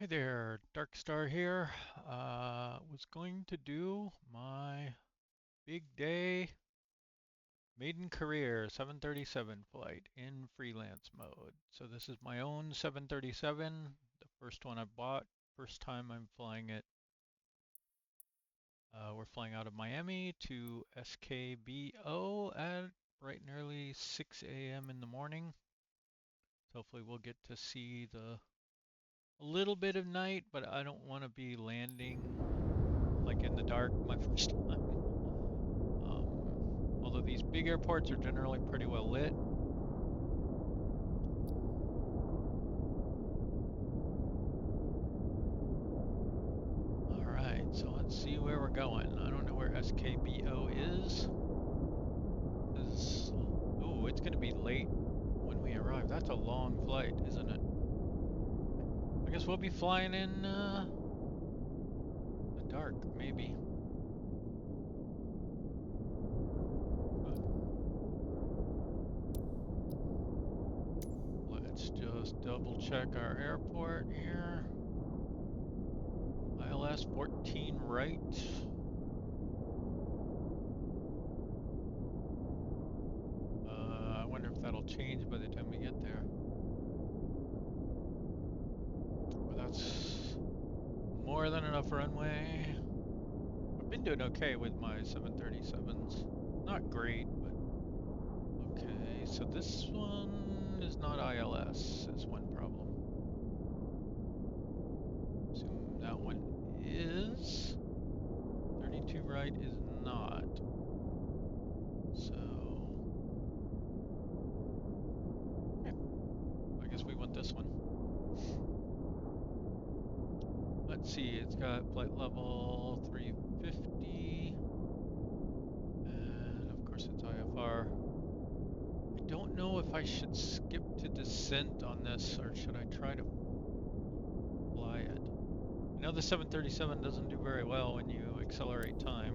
Hey there, Dark Star here. Was going to do my big day Maiden Career 737 flight in freelance mode. So this is my own 737, the first one I bought, first time I'm flying it. We're flying out of Miami to SKBO at bright and early 6 a.m. in the morning. So hopefully we'll get to see a little bit of night, but I don't want to be landing like in the dark my first time. Although these big airports are generally pretty well lit. All right, so let's see where we're going. I don't know where SKBO is. Oh, it's going to be late when we arrive. That's a long flight, isn't it? I guess we'll be flying in the dark, maybe. Let's just double check our airport here. ILS 14 right. I wonder if that'll change by the time we get there. But that's more than enough runway. I've been doing okay with my 737s. Not great, but okay. So this one is not ILS, is one problem. Assume that one is. 32 right is not. So, okay. I guess we want this one. Let's see, it's got flight level 350. And of course it's IFR. I don't know if I should skip to descent on this or should I try to fly it. I know the 737 doesn't do very well when you accelerate time.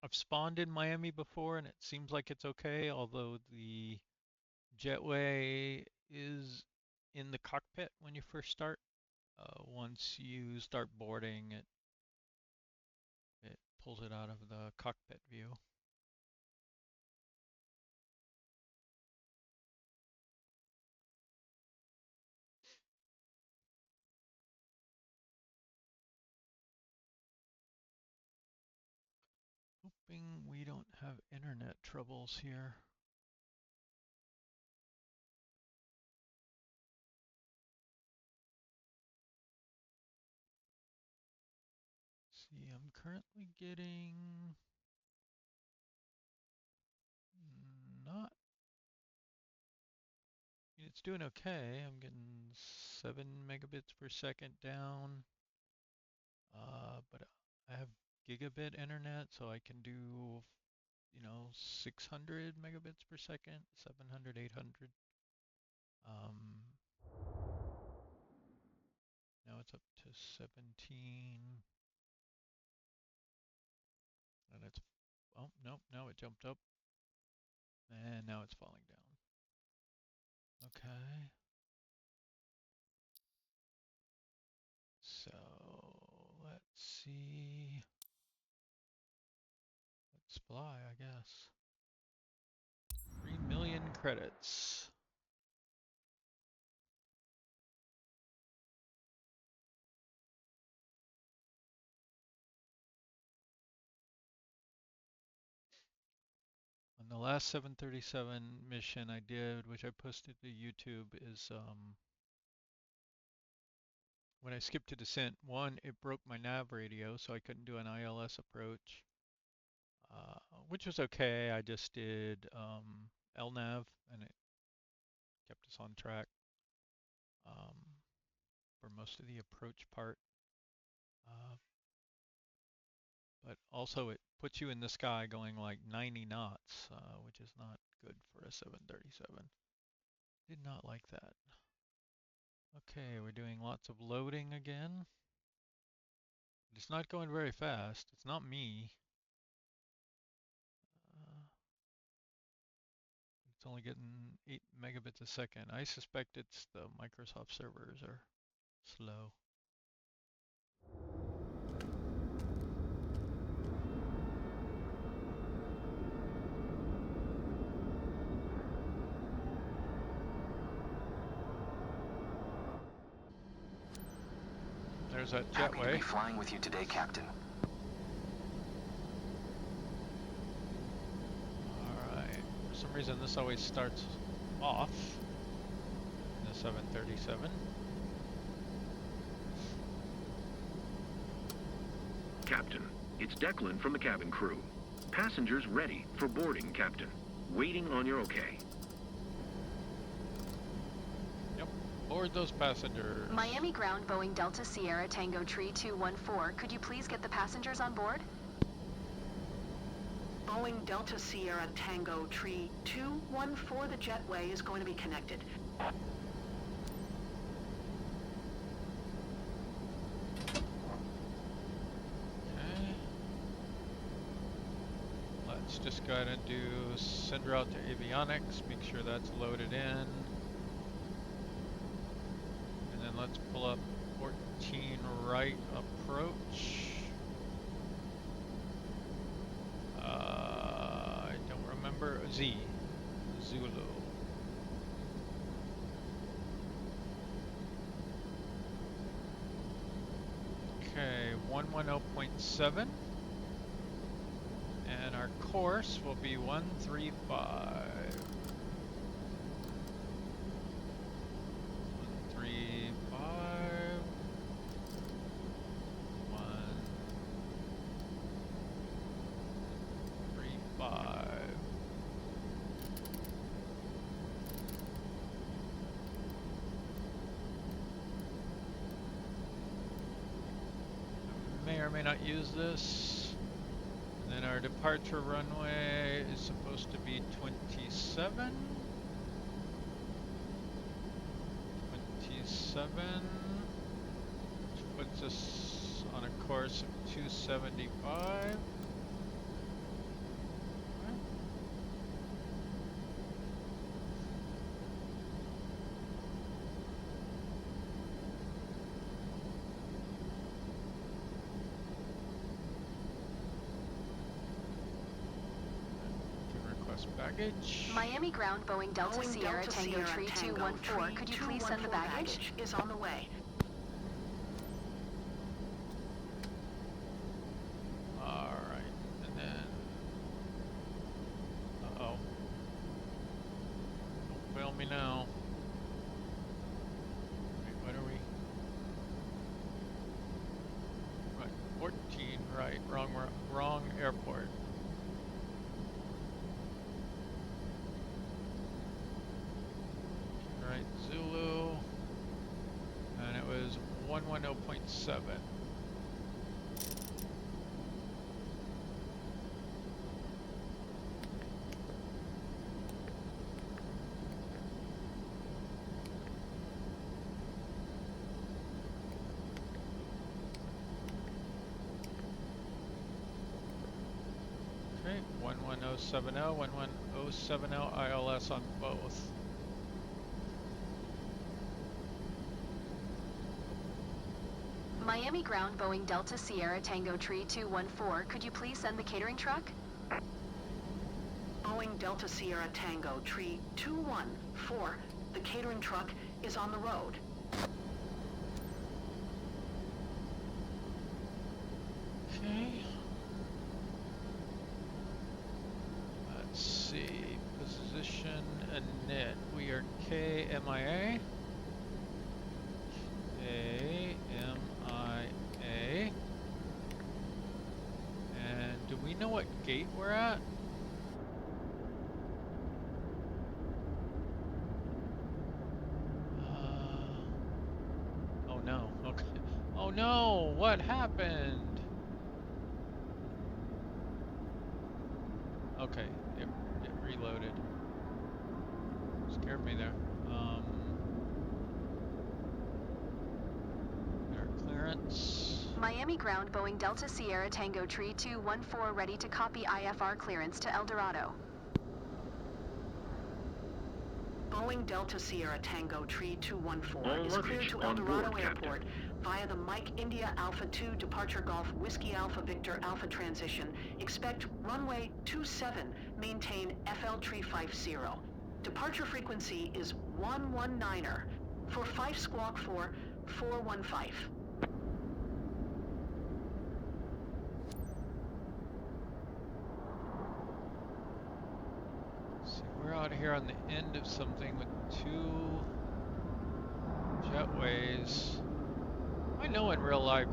I've spawned in Miami before and it seems like it's okay, although the jetway is in the cockpit when you first start. Once you start boarding, it pulls it out of the cockpit view. Hoping we don't have internet troubles here. See, I'm currently getting not, it's doing okay. I'm getting 7 megabits per second down. But I have gigabit internet, so I can do, 600 megabits per second, 700, 800. Um, Now it's up to 17, and it's, oh, nope, now it jumped up, and now it's falling down. Okay. So let's see. Let's fly, I guess. 3 million credits. On the last 737 mission I did, which I posted to YouTube, is when I skipped to descent, one, it broke my nav radio, so I couldn't do an ILS approach, which was okay. I just did LNAV, and it kept us on track um, for most of the approach part. Uh, but also, it puts you in the sky going like 90 knots, which is not good for a 737. Did not like that. Okay, we're doing lots of loading again. It's not going very fast. It's not me. only getting 8 megabits a second. I suspect it's the Microsoft servers are slow. There's that jetway. Happy to be flying with you today, Captain. Alright. For some reason this always starts off in the 737. Captain, it's Declan from the cabin crew. Passengers ready for boarding, Captain. Waiting on your okay. Yep. Board those passengers. Miami ground Boeing Delta Sierra Tango Tree 214. Could you please get the passengers on board? Boeing Delta Sierra Tango Tree 214, the jetway is going to be connected. Okay. Let's just go ahead and do send route to avionics, make sure that's loaded in. And then let's pull up 14 right approach. I don't remember. Zulu. Okay, 110.7. And our course will be 135. 135. 135. May or may not use this. And then our departure runway is supposed to be 27. 27, which puts us on a course of 275. Baggage. Miami ground Boeing Delta Sierra Tango Tree 214. Could you please send the baggage? Is on the way. Alright, and then... Uh-oh. Don't fail me now. Wait, what are we? Right, 14, right, wrong airport. Zulu, and it was 110.7. Okay, 11070, 11070 ILS on both. Miami ground Boeing Delta Sierra Tango Tree 214. Could you please send the catering truck? Boeing Delta Sierra Tango Tree 214. The catering truck is on the road. Okay. Let's see. Position init. We are KMIA. KMIA. And do we know what gate we're at? Oh no. Okay. Oh no! What happened? Okay, it reloaded. Scared me there. Our clearance. Miami ground Boeing Delta Sierra Tango Tree 214 ready to copy IFR clearance to Eldorado. Boeing Delta Sierra Tango Tree 214 All is cleared luggage to on Eldorado board, Captain. Airport via the Mike India Alpha 2 Departure Golf Whiskey Alpha Victor Alpha transition. Expect runway 27, maintain FL Tree 50. Departure frequency is 119er. For 5 squawk 4, 415. See, we're out here on the end of something with 2 jetways. I know in real life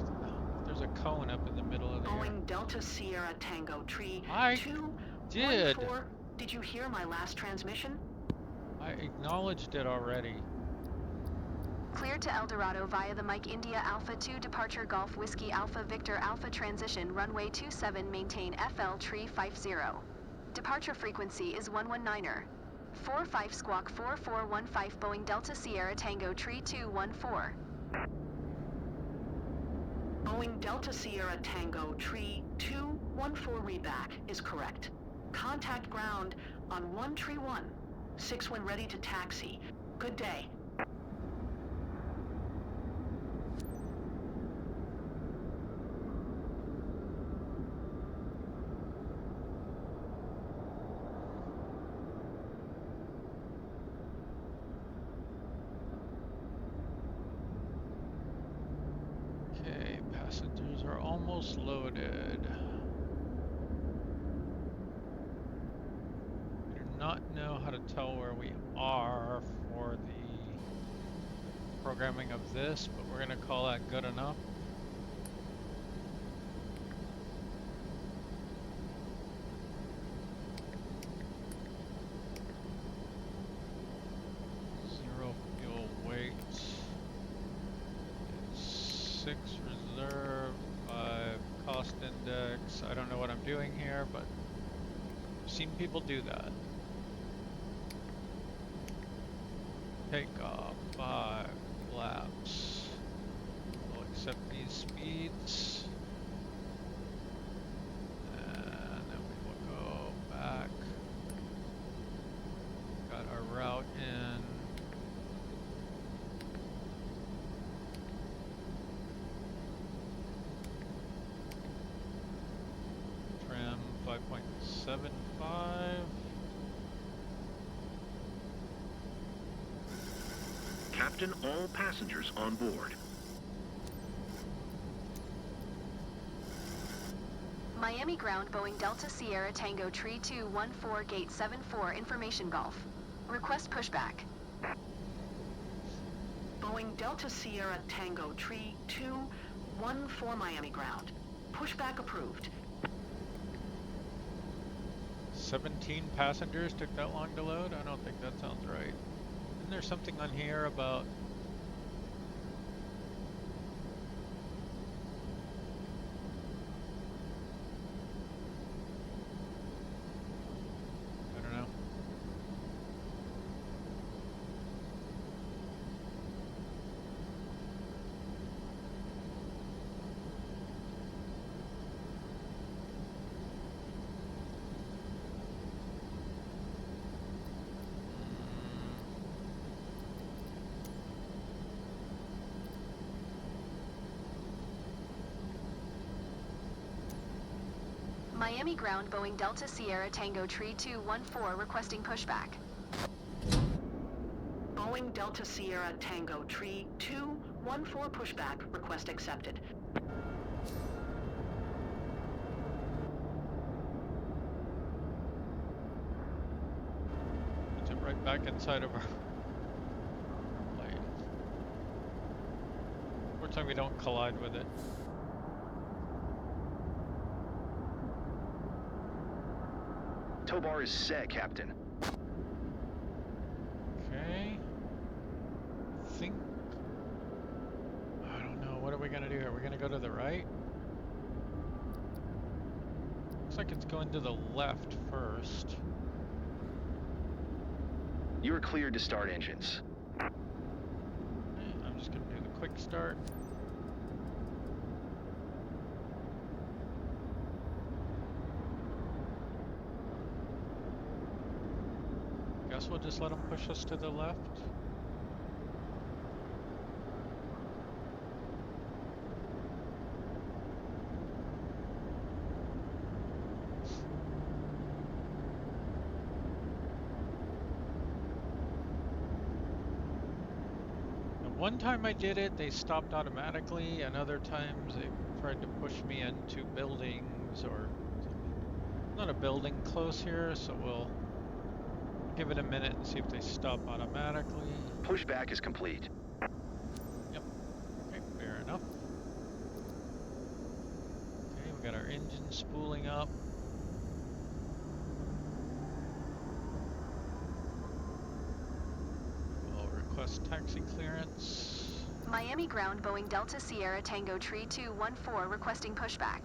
there's a cone up in the middle of the air. Boeing Delta Sierra Tango Tree I 214. Did you hear my last transmission? I acknowledged it already. Cleared to Eldorado via the Mike India Alpha 2 Departure Golf Whiskey Alpha Victor Alpha transition runway 27 maintain FL Tree 50. Departure frequency is 119er. 45 squawk 4415 Boeing Delta Sierra Tango Tree 214. Boeing Delta Sierra Tango Tree 214 readback is correct. Contact ground on 131. 6 when ready to taxi. Good day. Okay, passengers are almost loaded. I do not know how to tell where we are for the programming of this, but we're going to call that good enough. Zero fuel weight. 6 reserve, 5 cost index. I don't know what I'm doing here, but I've seen people do that. Takeoff, 5 laps. We'll accept these speeds. And then we will go back. Got our route in. Trim 5.75. Captain, all passengers on board. Miami ground Boeing Delta Sierra Tango Tree 214 Gate 74 Information Golf. Request pushback. Boeing Delta Sierra Tango Tree 214 Miami ground. Pushback approved. 17 passengers took that long to load? I don't think that sounds right. Isn't there something on here about... I don't know. Miami ground Boeing Delta Sierra Tango Tree 214 requesting pushback. Boeing Delta Sierra Tango Tree 214 pushback request accepted. Puts it right back inside of our plane. Fortunately, we don't collide with it. Tow bar is set, Captain. Okay. I don't know. What are we gonna do here? We're gonna go to the right? Looks like it's going to the left first. You are cleared to start engines. Okay, I'm just gonna do the quick start. guess we'll just let them push us to the left. One time I did it, they stopped automatically, and other times they tried to push me into buildings or not a building close here, so we'll give it a minute and see if they stop automatically. Pushback is complete. Yep. Okay, fair enough. Okay, we got our engine spooling up. We'll request taxi clearance. Miami ground Boeing Delta Sierra Tango Tree 214 requesting pushback.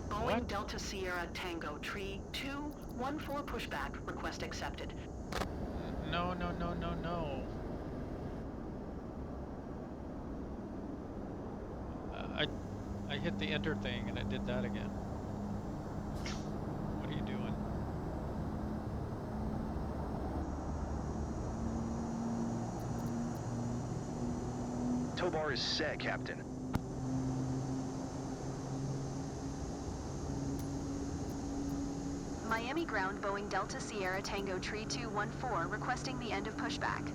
Boeing What? Delta Sierra Tango Tree 214 pushback request accepted. No, no, no, no, no. I hit the enter thing and it did that again. What are you doing? Tow bar is set, Captain. Miami ground Boeing Delta Sierra Tango Tree 214 requesting the end of pushback.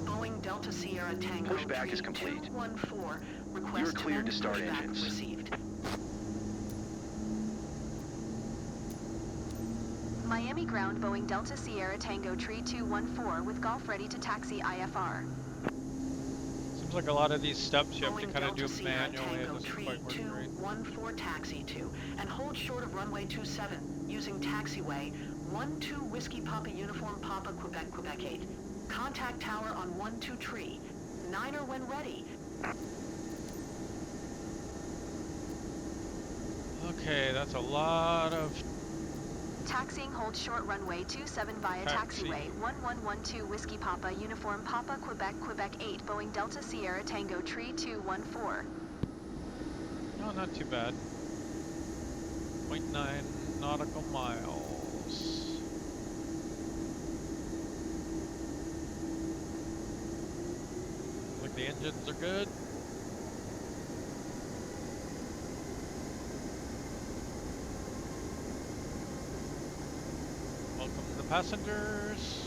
Boeing Delta Sierra Tango Pushback Tree is complete. 214 request You're cleared to start pushback engines. received. Miami ground Boeing Delta Sierra Tango Tree 214 with Golf ready to taxi IFR. Seems like a lot of these steps you have to Boeing kind of Delta do Sierra manually. It Tango doesn't Tree quite work great. 214 taxi to and hold short of runway 27 using taxiway 12 Whiskey Papa Uniform Papa Quebec Quebec 8. Contact tower on 12 tree. 9er when ready. Okay, that's a lot of Taxiing hold short runway 27 via Taxi. taxiway 1112 Whiskey Papa Uniform Papa Quebec Quebec 8 Boeing Delta Sierra Tango Tree 214. no, not too bad. 0.9 nautical miles. Like the engines are good. Welcome the passengers.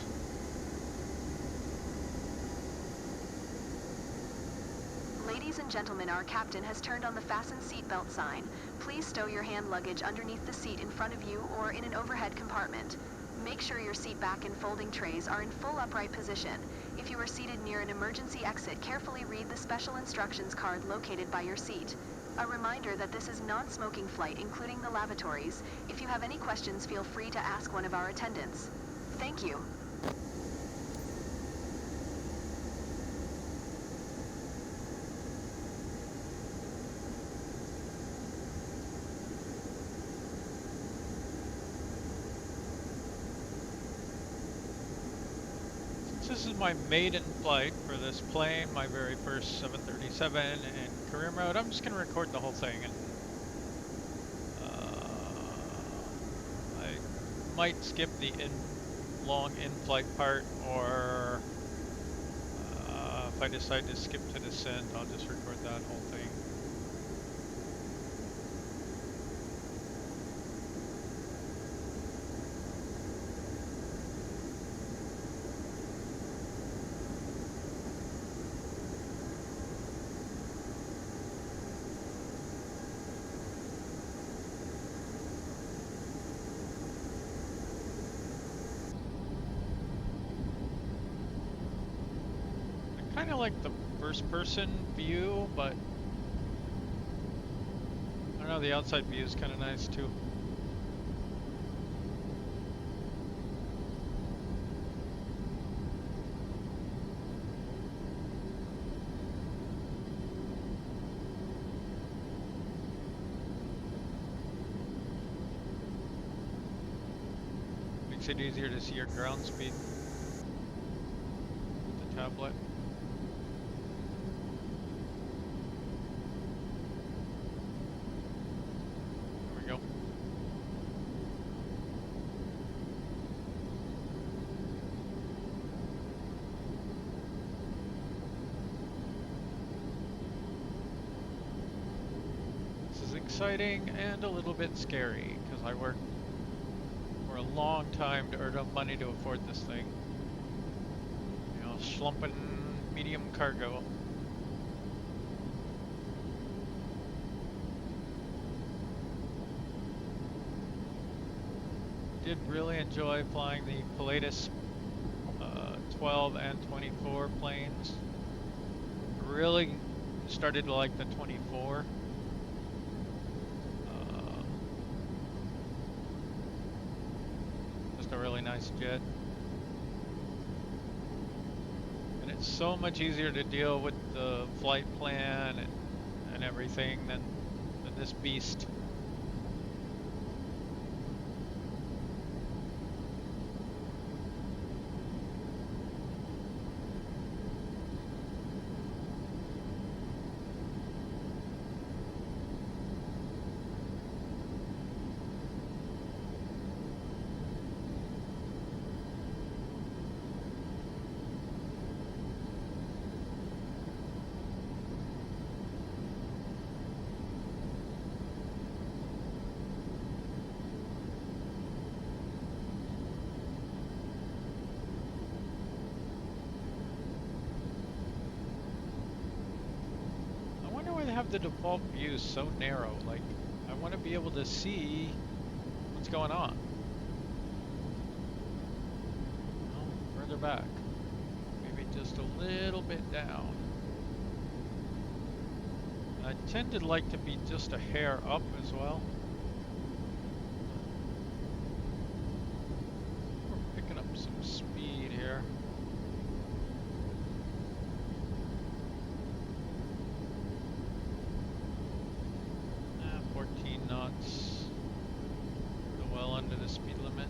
Ladies and gentlemen, our captain has turned on the fasten seatbelt sign. Please stow your hand luggage underneath the seat in front of you or in an overhead compartment. Make sure your seat back and folding trays are in full upright position. If you are seated near an emergency exit, carefully read the special instructions card located by your seat. A reminder that this is non-smoking flight, including the lavatories. If you have any questions, feel free to ask one of our attendants. Thank you. This is my maiden flight for this plane, my very first 737 in career mode. I'm just going to record the whole thing, and I might skip the long in-flight part, or if I decide to skip to descent, I'll just record that whole thing. Kind of like the first person view, but I don't know, the outside view is kind of nice too. Makes it easier to see your ground speed with the tablet. There we go. exciting and a little bit scary because I worked for a long time to earn enough money to afford this thing. You know, schlumping medium cargo. Did really enjoy flying the Pilatus 12 and 24 planes. Really started to like the 24. Just a really nice jet. And it's so much easier to deal with the flight plan and everything than this beast. Have the default view so narrow. Like, I want to be able to see what's going on. Oh, further back. Maybe just a little bit down. I tend to like to be just a hair up as well. We're picking up some speed here. 14 knots. Well under the speed limit.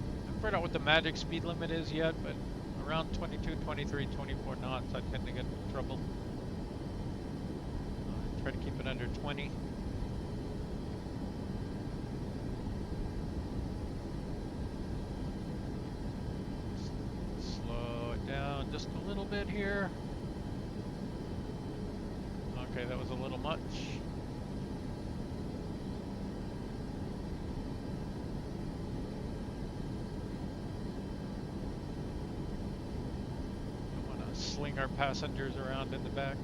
I haven't figured out what the magic speed limit is yet, but around 22, 23, 24 knots I tend to get in trouble. Try to keep it under 20. Slow it down just a little bit here. Okay, that was a little much. Don't want to sling our passengers around in the back.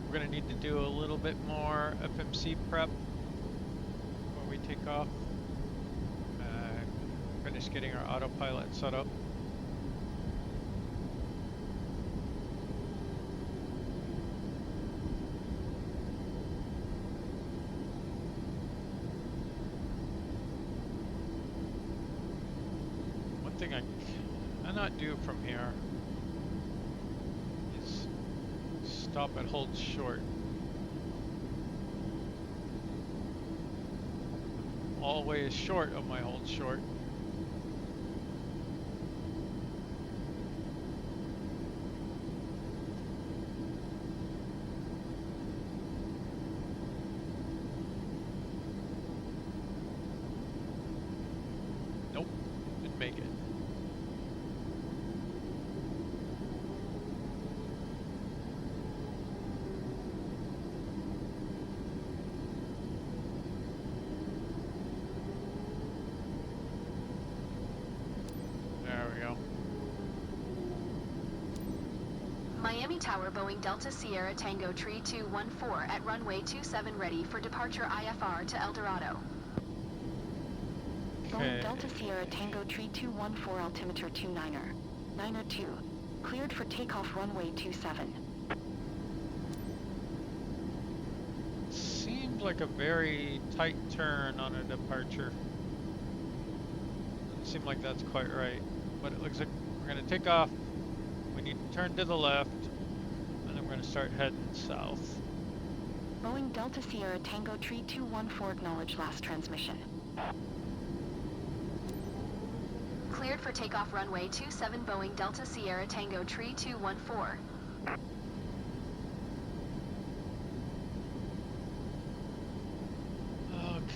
We're going to need to do a little bit more FMC prep before we take off. Finish getting our autopilot set up. One thing I cannot do from here is stop at hold short. Always short of my hold short. Make it. There we go. Miami Tower, Boeing Delta Sierra Tango Tree 214 at runway 27 ready for departure IFR to Eldorado. Boeing Delta Sierra Tango Tree 214 altimeter 29er. 902. Cleared for takeoff runway 27. Seems like a very tight turn on a departure. Doesn't seem like that's quite right. But it looks like we're going to take off. We need to turn to the left. And then we're going to start heading south. Boeing Delta Sierra Tango Tree 214 acknowledge last transmission. Cleared for takeoff runway 27 Boeing Delta Sierra Tango Tree 214.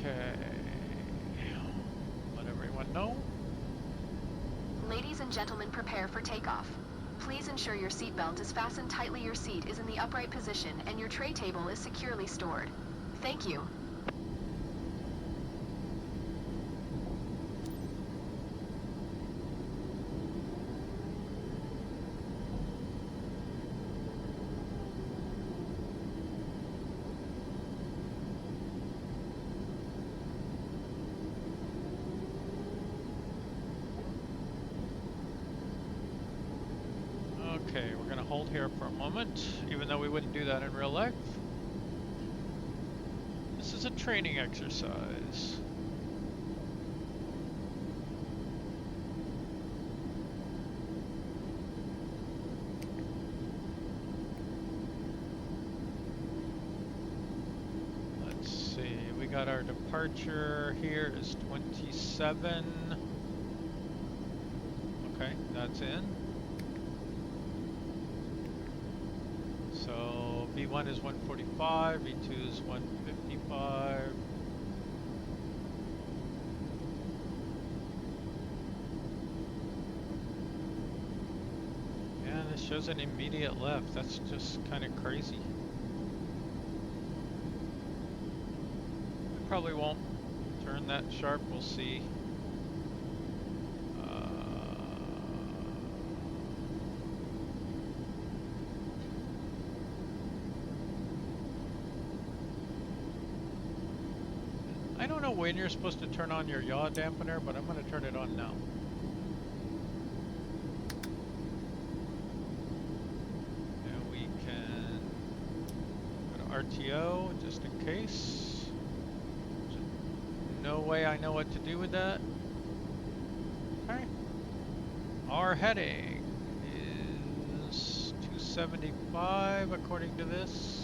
Okay. No? Ladies and gentlemen, prepare for takeoff. Please ensure your seatbelt is fastened tightly, your seat is in the upright position, and your tray table is securely stored. Thank you. Okay, we're gonna hold here for a moment, even though we wouldn't do that in real life. This is a training exercise. Let's see, we got our departure here is 27. Okay, that's in. So V1 is 145, V2 is 155. Yeah, this shows an immediate left. That's just kind of crazy. We probably won't turn that sharp, we'll see. I don't know when you're supposed to turn on your yaw dampener, but I'm going to turn it on now. And we can go to RTO just in case. No way I know what to do with that. Okay. Our heading is 275 according to this.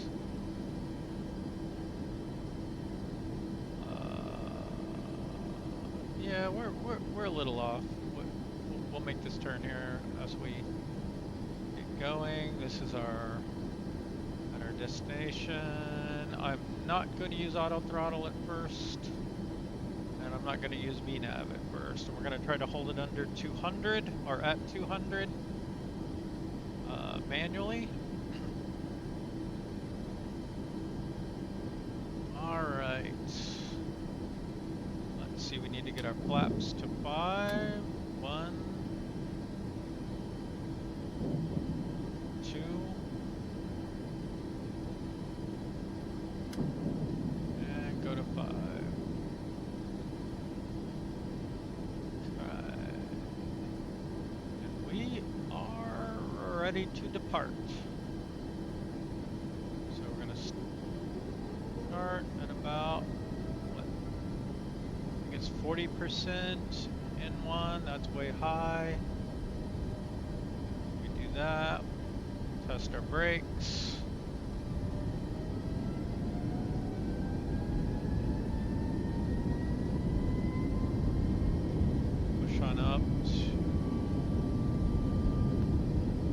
Yeah, we're a little off. We'll make this turn here as we get going. This is our destination. I'm not going to use auto throttle at first, and I'm not going to use VNAV at first. And we're going to try to hold it under 200 or at 200 manually. All right. See, we need to get our flaps to 5. 1, 2, and go to 5. Okay. And we are ready to depart. So we're going to start at about 40% in one, that's way high. We do that, test our brakes. Push on up to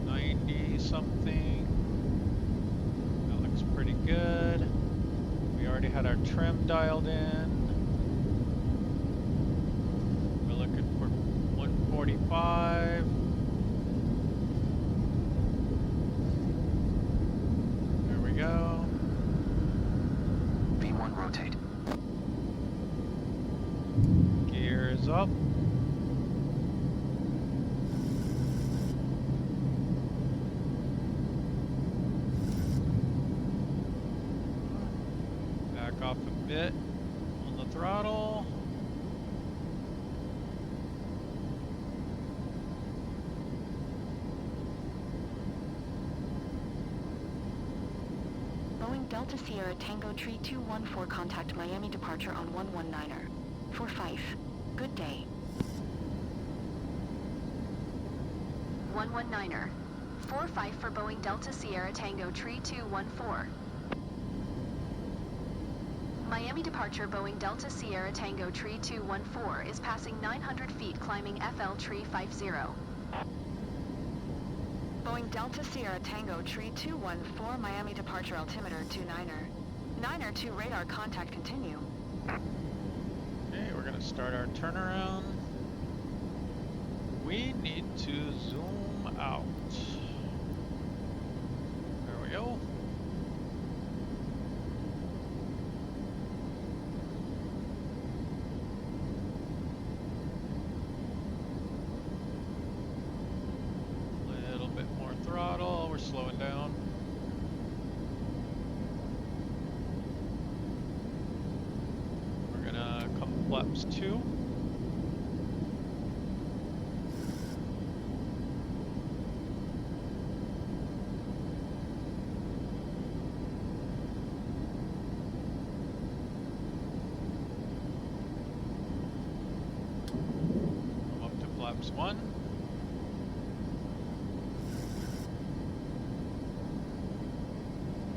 90 something. That looks pretty good. We already had our trim dialed in. 45. There we go. V1 rotate. Gears up. Back off a bit on the throttle. Delta Sierra Tango Tree 214, contact Miami departure on 119er. For Fife. Good day. 119er. 45 for Boeing Delta Sierra Tango Tree 214. Miami departure Boeing Delta Sierra Tango Tree 214 is passing 900 feet climbing FL Tree 50. Boeing Delta Sierra Tango Tree 214, Miami departure altimeter 29er. 9er to radar contact continue. Okay, we're going to start our turnaround. we need to zoom out. There we go. Little bit more throttle, we're slowing down. We're gonna come flaps 2. Flaps 1.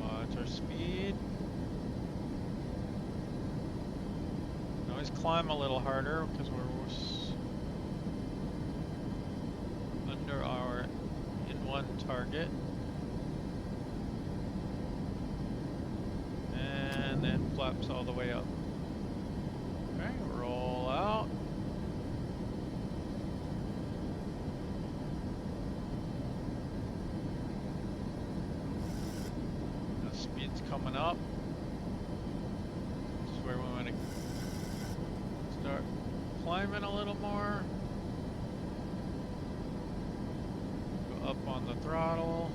Watch our speed. Can always climb a little harder because we're under our in-1 target. And then flaps all the way up. Okay, roll out. Coming up. This is where we want to start climbing a little more. Go up on the throttle.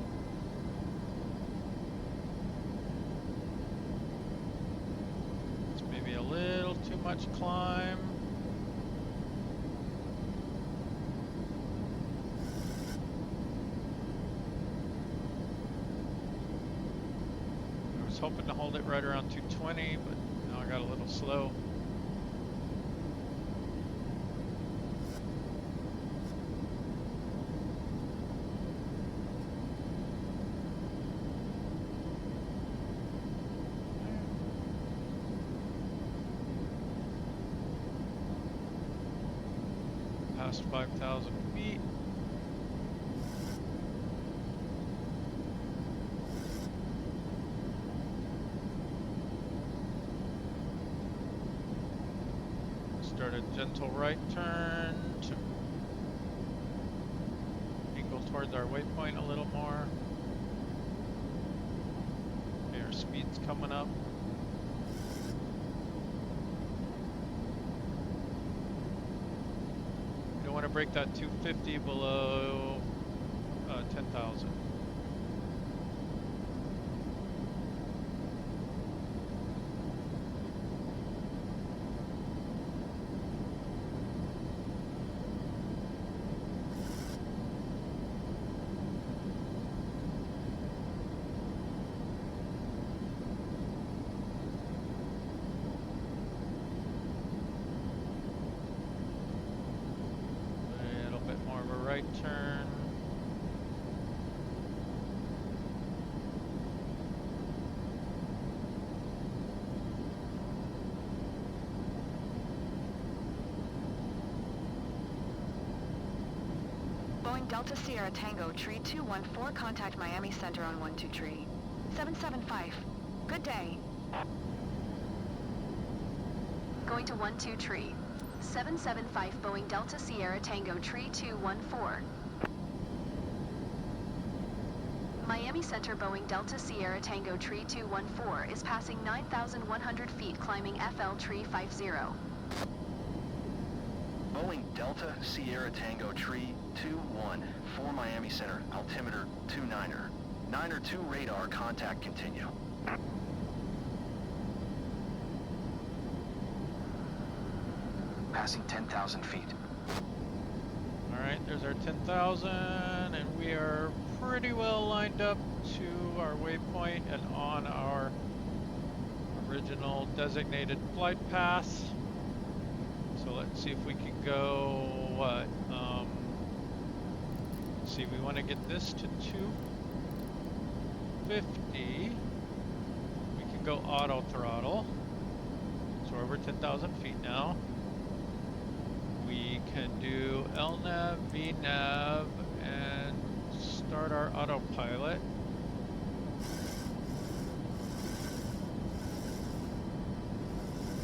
It's maybe a little too much climb. Hoping to hold it right around 220, but now I got a little slow. Past 5,000 feet. Start a gentle right turn to angle towards our waypoint a little more. Okay, our speed's coming up. We don't want to break that 250 below 10,000. Right turn. Boeing Delta Sierra Tango Tree 214, contact Miami Center on 12 Tree. 775. Good day. Going to 12 Tree. 775 Boeing Delta Sierra Tango Tree 214. Miami Center Boeing Delta Sierra Tango Tree 214 is passing 9,100 feet climbing FL Tree 50. Boeing Delta Sierra Tango Tree 21 for Miami Center, altimeter 29er. 9er 2 radar, contact continue. Passing 10,000 feet. Alright, there's our 10,000, and we are pretty well lined up to our waypoint and on our original designated flight path. So let's see if we can go, what, let's see, we want to get this to 250. We can go auto throttle. So we're over 10,000 feet now. We can do LNAV, VNAV, and start our autopilot.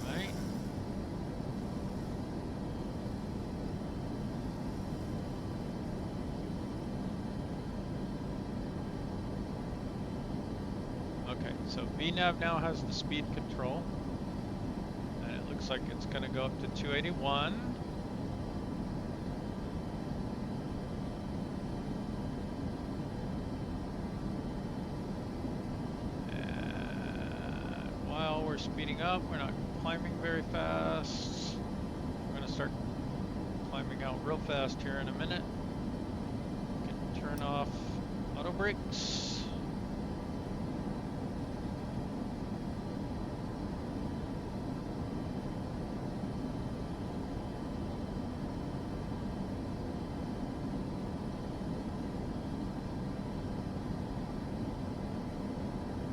Right. So VNAV now has the speed control, and it looks like it's going to go up to 281. And while we're speeding up, we're not climbing very fast. We're going to start climbing out real fast here in a minute. We can turn off auto brakes.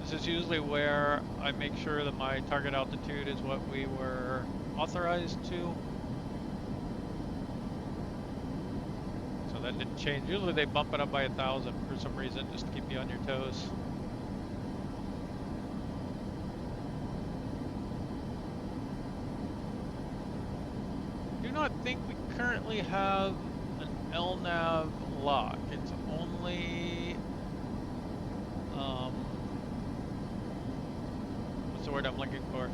This is usually where I make sure that my target altitude is what we were authorized to. So that didn't change. Usually they bump it up by 1,000 for some reason, just to keep you on your toes. I do not think we currently have an LNAV lock. It's only what's the word I'm looking for?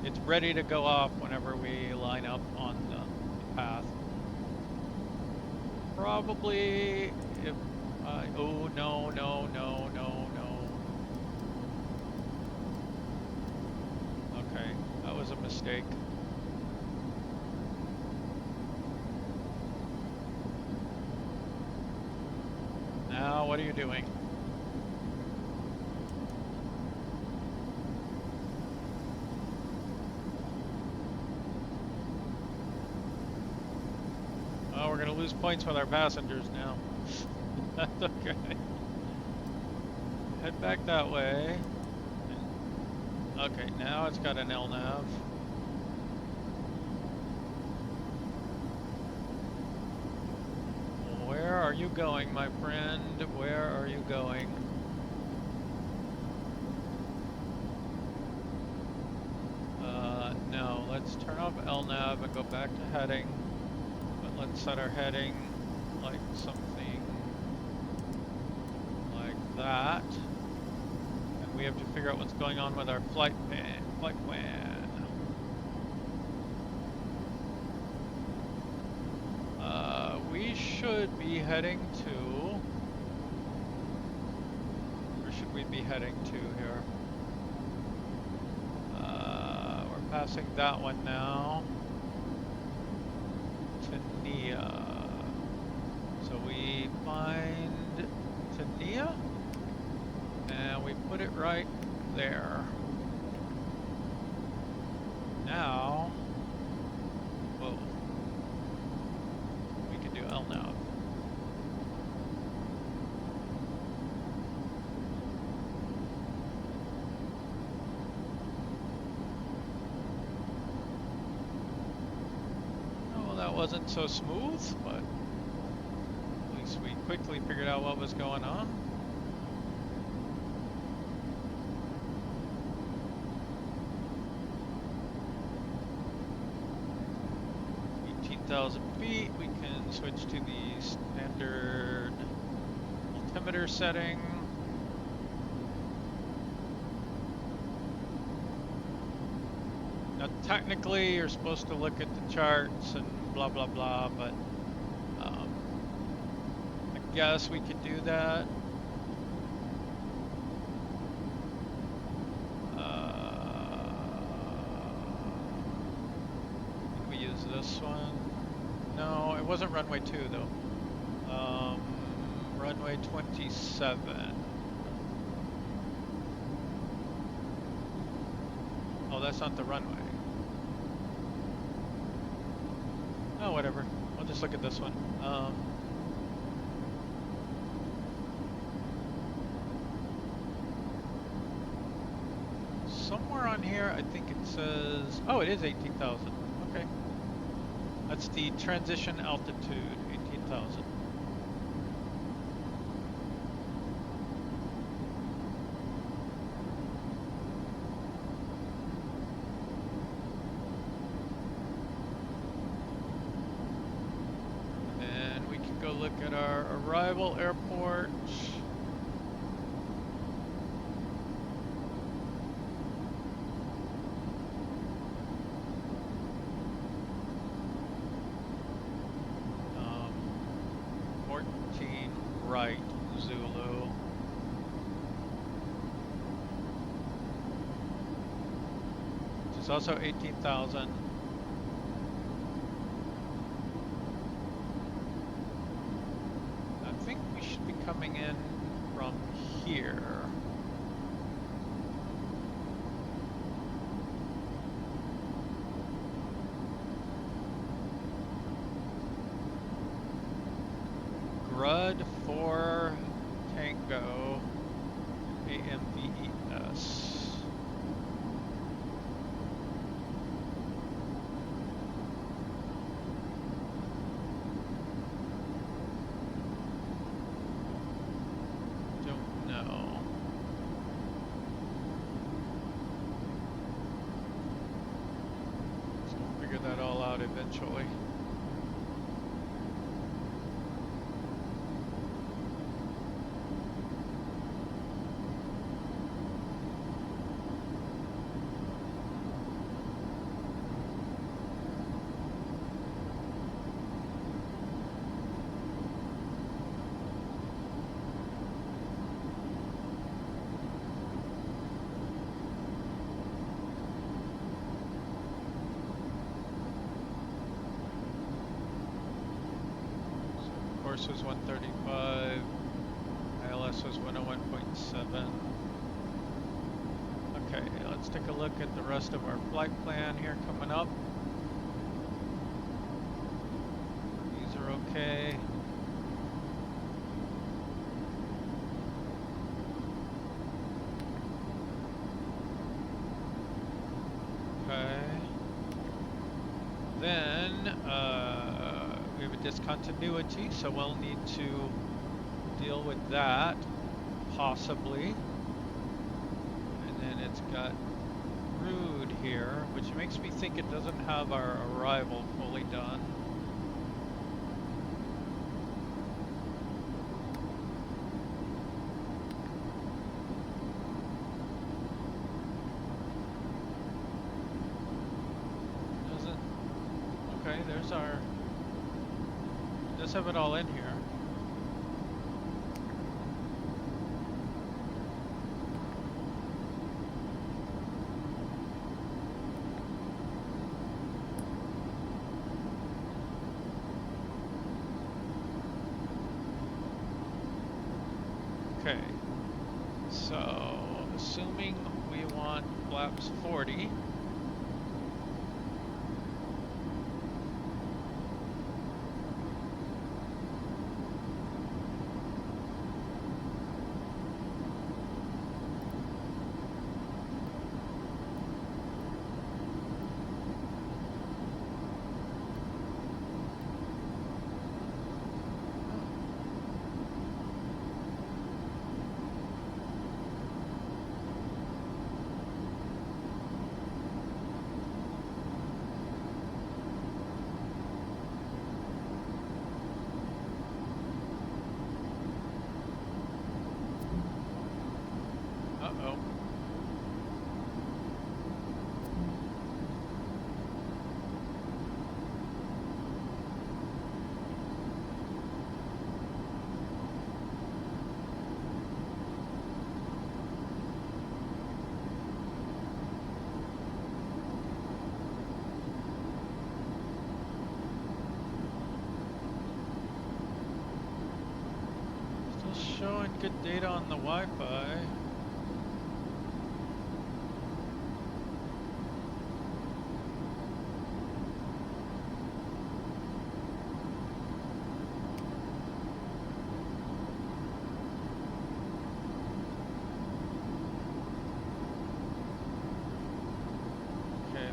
It's ready to go off whenever we line up on the path. Probably if oh no. Okay, that was a mistake. Now what are you doing? Oh, we're gonna lose points with our passengers now. That's okay. Head back that way. Okay, now it's got an LNAV. Where are you going, my friend? Where are you going? No, let's turn off LNAV and go back to heading. But let's set our heading like something like that. And we have to figure out what's going on with our flight plan. We should be heading to... Where should we be heading to here? We're passing that one now. Tania. So we find Tania, and we put it right there. Now, whoa. LNAV. Oh, well, that wasn't so smooth, but at least we quickly figured out what was going on. Feet, we can switch to the standard altimeter setting. Now technically you're supposed to look at the charts and blah blah blah, but I guess we could do that. Can we use this one? No, it wasn't runway 2 though. Runway 27. Oh, that's not the runway. Oh, whatever. I'll just look at this one. Somewhere on here, I think it says... Oh, it is 18,000. Okay. That's the transition altitude, 18,000. And we can go look at our arrival airport. It's also 18,000. I think we should be coming in from here. Grud 4 Tango AMVES. Don't know. So we'll figure that all out eventually. Course was 135, ILS was 101.7. Okay, let's take a look at the rest of our flight plan here coming up. These are okay. Okay. Then, we have a discontinuity, so we'll need to deal with that, possibly. And then it's got Rude here, which makes me think it doesn't have our arrival fully done. Doesn't. Okay, there's our. Let's have it all in here. Okay, so assuming we want flaps 40. Uh-oh. Still showing good data on the Wi-Fi.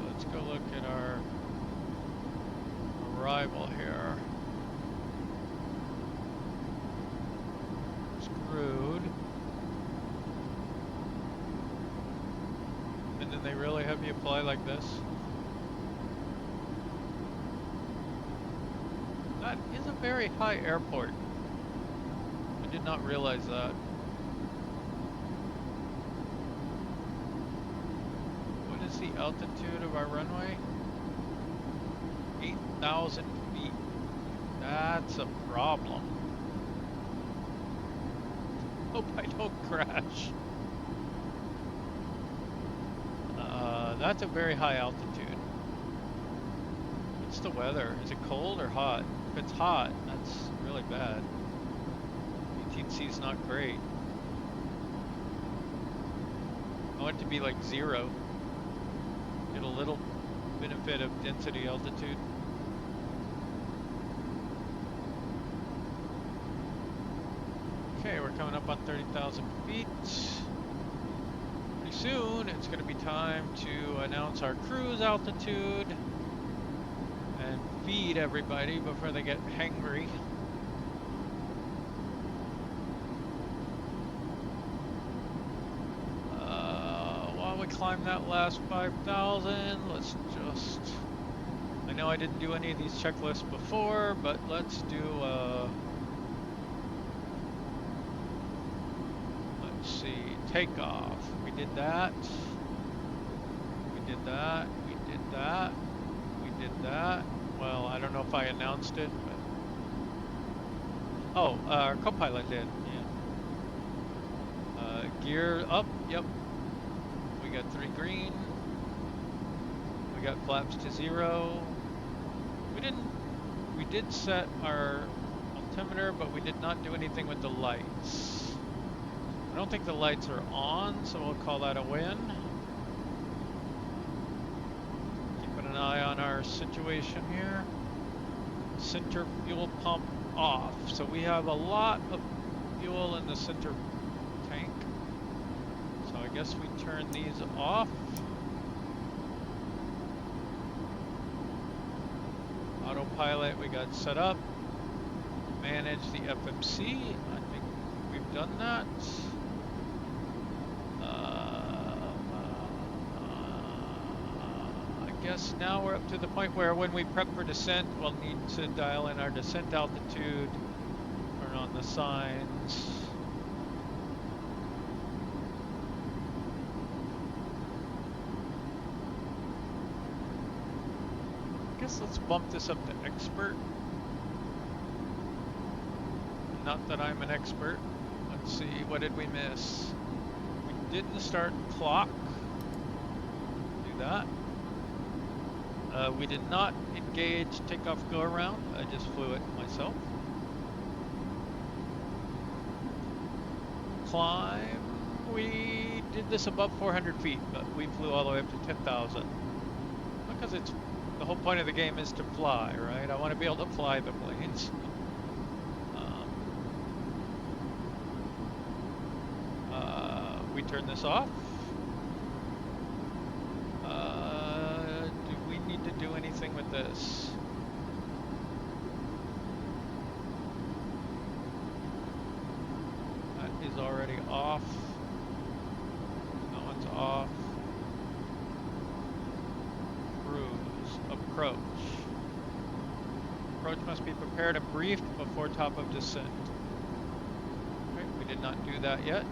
Let's go look at our arrival here. Screwed. And then they really have you fly like this? That is a very high airport. I did not realize that. The altitude of our runway? 8,000 feet. That's a problem. Hope I don't crash. That's a very high altitude. What's the weather? Is it cold or hot? If it's hot, that's really bad. 18C is not great. I want it to be like 0. Get a little benefit of density altitude. Okay, we're coming up on 30,000 feet. Pretty soon it's going to be time to announce our cruise altitude and feed everybody before they get hangry. While we climb that last 5,000, let's just... I know I didn't do any of these checklists before, but let's do... let's see, takeoff. We did that. We did that. We did that. We did that. Well, I don't know if I announced it, but... Oh, our co-pilot did, yeah. Gear up, yep. We got 3 green. We got flaps to 0. We did set our altimeter, but we did not do anything with the lights. I don't think the lights are on, so we'll call that a win. Keeping an eye on our situation here. Center fuel pump off. So we have a lot of fuel in the center tank. So I guess we turn these off. Autopilot we got set up. Manage the FMC. I think we've done that. I guess now we're up to the point where when we prep for descent, we'll need to dial in our descent altitude, turn on the signs. I guess let's bump this up to expert. Not that I'm an expert. Let's see, what did we miss? We didn't start clock. Do that. We did not engage takeoff go around. I just flew it myself. Climb. We did this above 400 feet, but we flew all the way up to 10,000. Because it's the whole point of the game is to fly, right? I want to be able to fly the planes. We turn this off. Do we need to do anything with this? That is already off. That one's off. Cruise. Approach. Approach must be prepared and briefed before top of descent. Okay, we did not do that yet.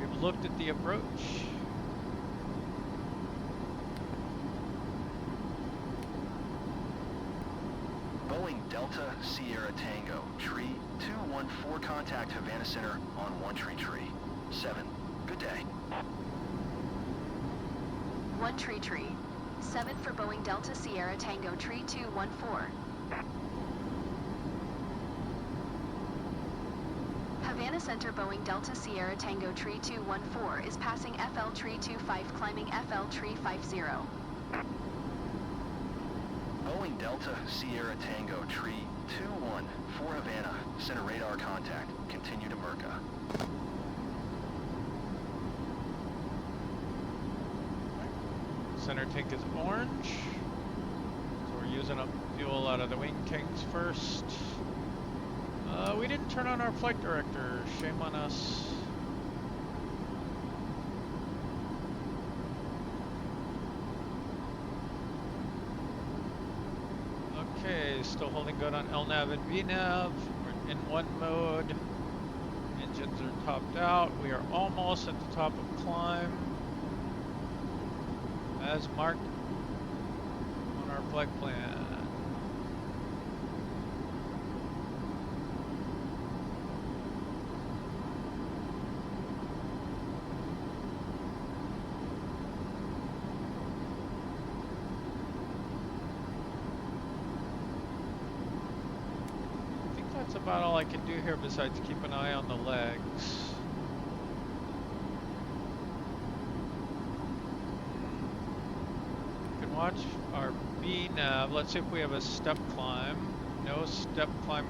We've looked at the approach. Boeing Delta Sierra Tango, tree 214, contact Havana Center on 1 tree. 7. Good day. 1 tree. 7 for Boeing Delta Sierra Tango tree 214. Havana Center Boeing Delta Sierra Tango tree 214 is passing FL tree 25 climbing FL tree 50. Boeing Delta Sierra Tango, tree 21 for Havana, center radar contact. Continue to Merca. Center tank is orange, so we're using up fuel out of the wing tanks first. We didn't turn on our flight director, shame on us. Okay, still holding good on LNAV and VNAV. We're in 1 mode. Engines are topped out. We are almost at the top of climb, as marked on our flight plan. about all I can do here besides keep an eye on the legs. You can watch our B nav. Let's see if we have a step climb. No step climb.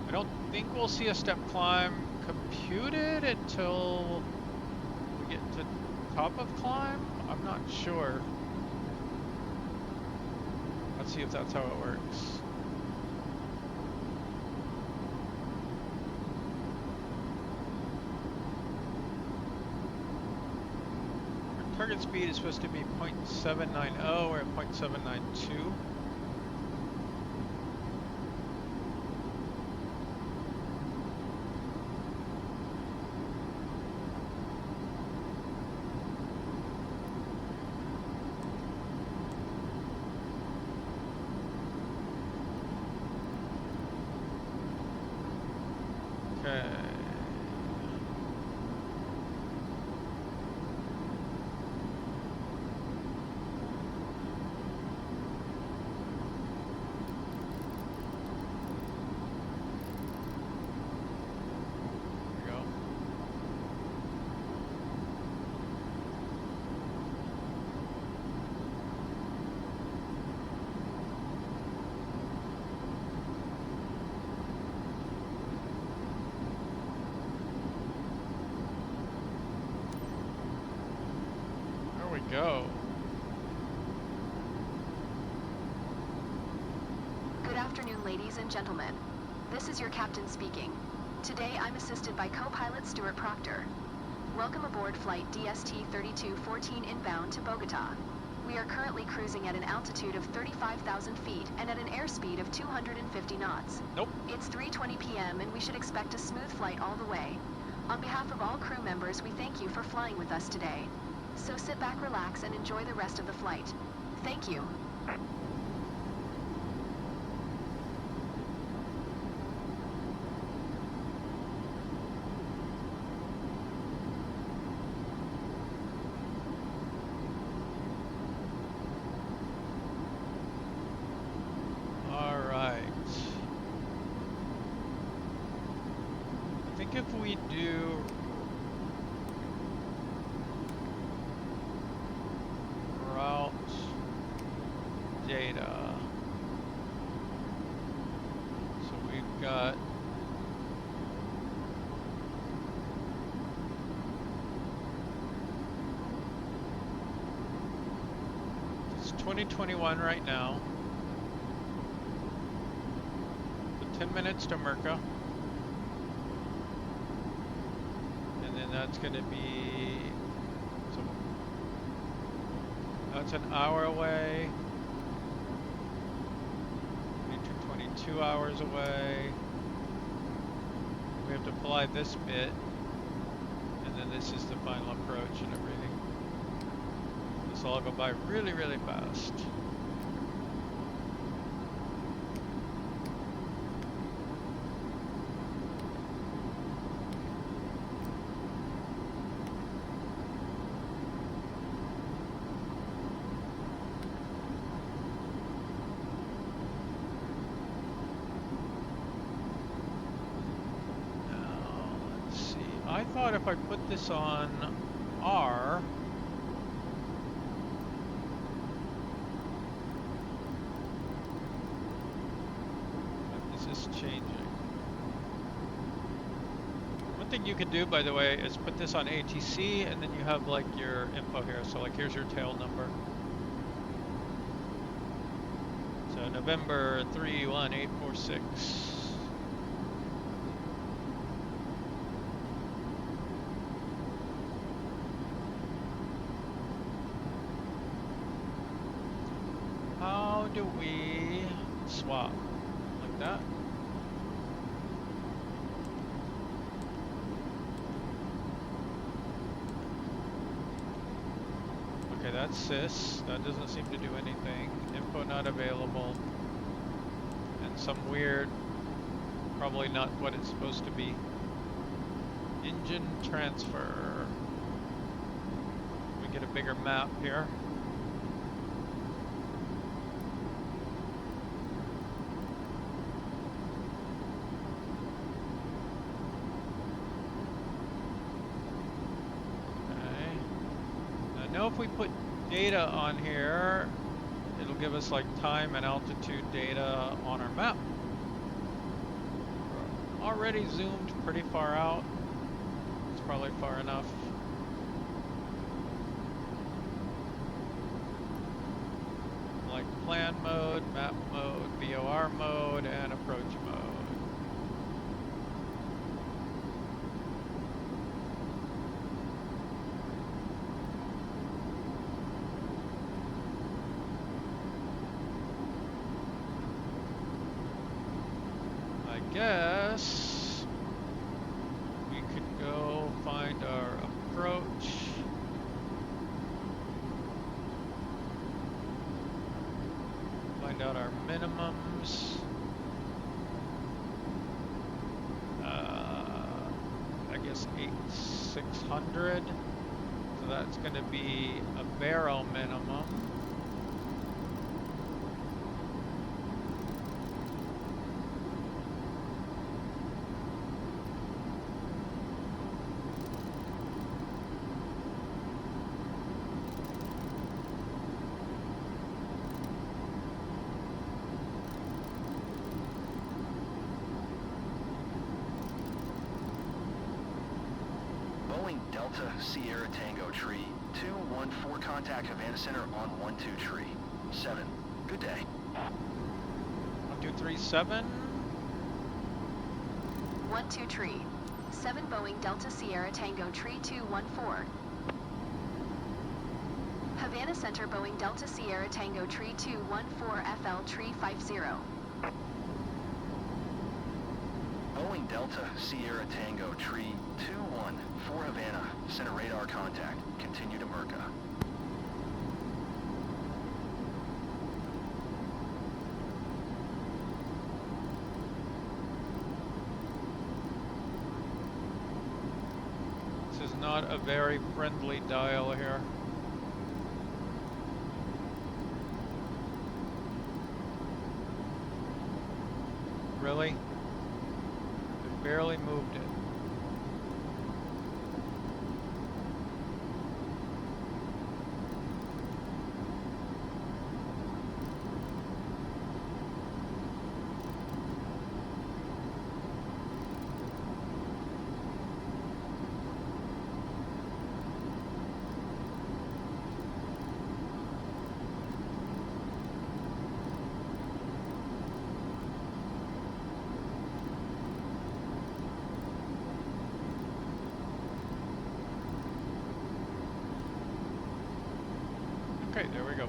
I don't think we'll see a step climb computed until we get to top of climb. I'm not sure. Let's see if that's how it works. Our target speed is supposed to be 0.790. We're at 0.792. Go. Good afternoon, ladies and gentlemen. This is your captain speaking. Today I'm assisted by co-pilot Stuart Proctor. Welcome aboard flight DST-3214 inbound to Bogotá. We are currently cruising at an altitude of 35,000 feet and at an airspeed of 250 knots. Nope. It's 3:20 p.m. and we should expect a smooth flight all the way. On behalf of all crew members, we thank you for flying with us today. So sit back, relax, and enjoy the rest of the flight. Thank you. All right. I think if we do data. So we've got it's 2021 right now. So 10 minutes to Merca. And then that's going to be, so that's an hour away. 2 hours away. We have to fly this bit, and then this is the final approach and everything. This will all go by really, really fast. I thought if I put this on R, what is this changing? One thing you can do, by the way, is put this on ATC and then you have like your info here. So like here's your tail number. So November 31846. How do we swap? Like that? Okay, that's sys. That doesn't seem to do anything. Info not available. And some weird, probably not what it's supposed to be. Engine transfer. We get a bigger map here. I know if we put data on here, it'll give us like time and altitude data on our map. We're already zoomed pretty far out. It's probably far enough. Like plan mode, map mode, VOR mode, and approach mode. I guess we could go find our approach. Find out our minimums. I guess 600. So that's going to be a barrel minimum. Delta Sierra Tango Tree 214, contact Havana Center on 12 Tree 7. Good day. 1237. 12 Tree 7 Boeing Delta Sierra Tango Tree 214. Havana Center Boeing Delta Sierra Tango Tree 214 FL Tree 50. Boeing Delta Sierra Tango Tree 214 Havana, center radar contact. Continue to Merca. This is not a very friendly dial here. Really? We barely moved it. Okay, there we go.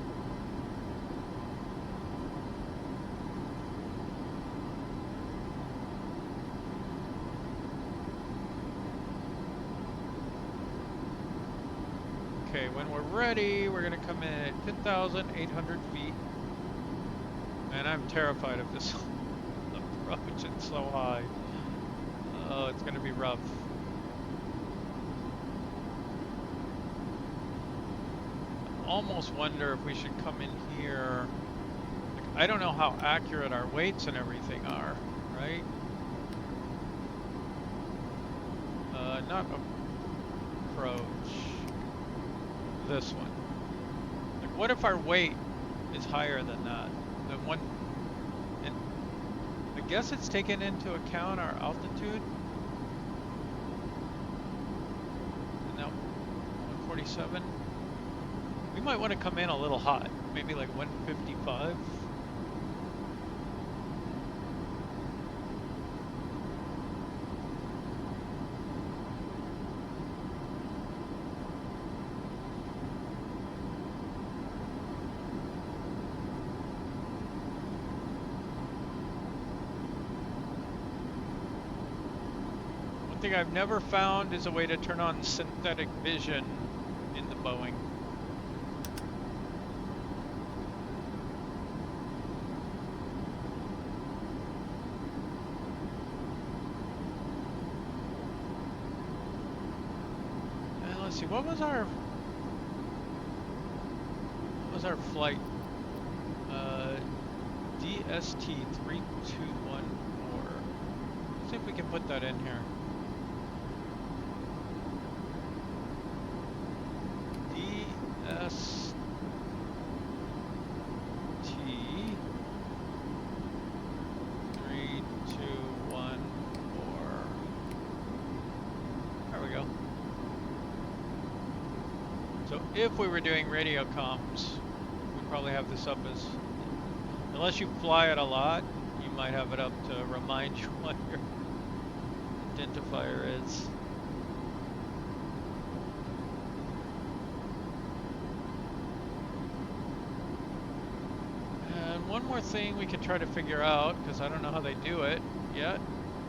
Okay, when we're ready, we're gonna come in at 10,800 feet. And I'm terrified of this approach, it's so high. Oh, it's gonna be rough. Almost wonder if we should come in here. Like, I don't know how accurate our weights and everything are, right? Not approach. This one. Like, what if our weight is higher than that? Than one. And I guess it's taken into account our altitude. And now 147. We might want to come in a little hot, maybe like 155. One thing I've never found is a way to turn on synthetic vision in the Boeing. What was our flight? DST3214. Let's see if we can put that in here. So if we were doing radio comms, we'd probably have this up as, unless you fly it a lot, you might have it up to remind you what your identifier is. And one more thing we could try to figure out, because I don't know how they do it yet,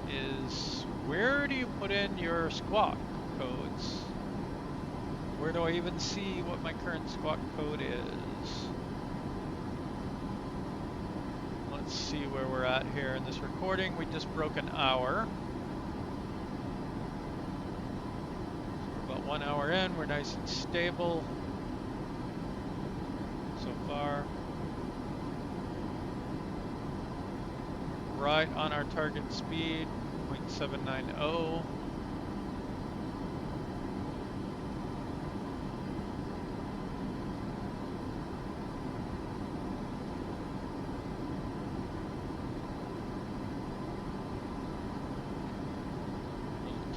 is where do you put in your squawk codes? Where do I even see what my current squawk code is? Let's see where we're at here in this recording. We just broke an hour. So we're about 1 hour in. We're nice and stable so far. Right on our target speed, 0.790.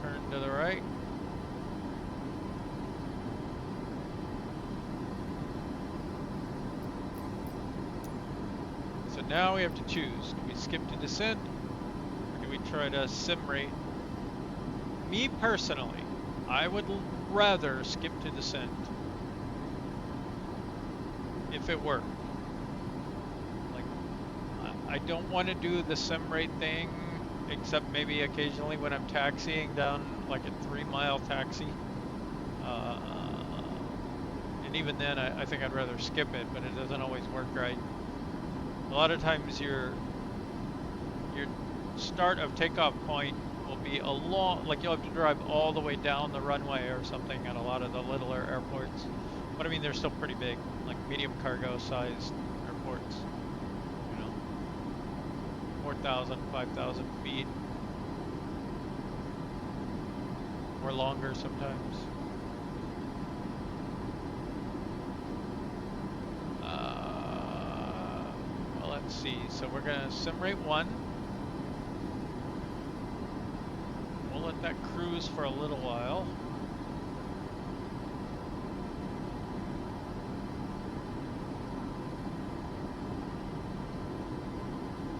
Turn to the right. So now we have to choose. Do we skip to descent, or do we try to sim rate? Me personally, I would rather skip to descent if it worked. Like, I don't want to do the sim rate thing, except maybe occasionally when I'm taxiing down like a 3-mile taxi. And even then, I think I'd rather skip it, but it doesn't always work right. A lot of times your start of takeoff point will be a long, like you'll have to drive all the way down the runway or something at a lot of the littler airports. But I mean, they're still pretty big, like medium cargo sized airports, you know, 4,000, 5,000 feet, or longer sometimes. Well, let's see. So we're gonna sim rate 1. We'll let that cruise for a little while.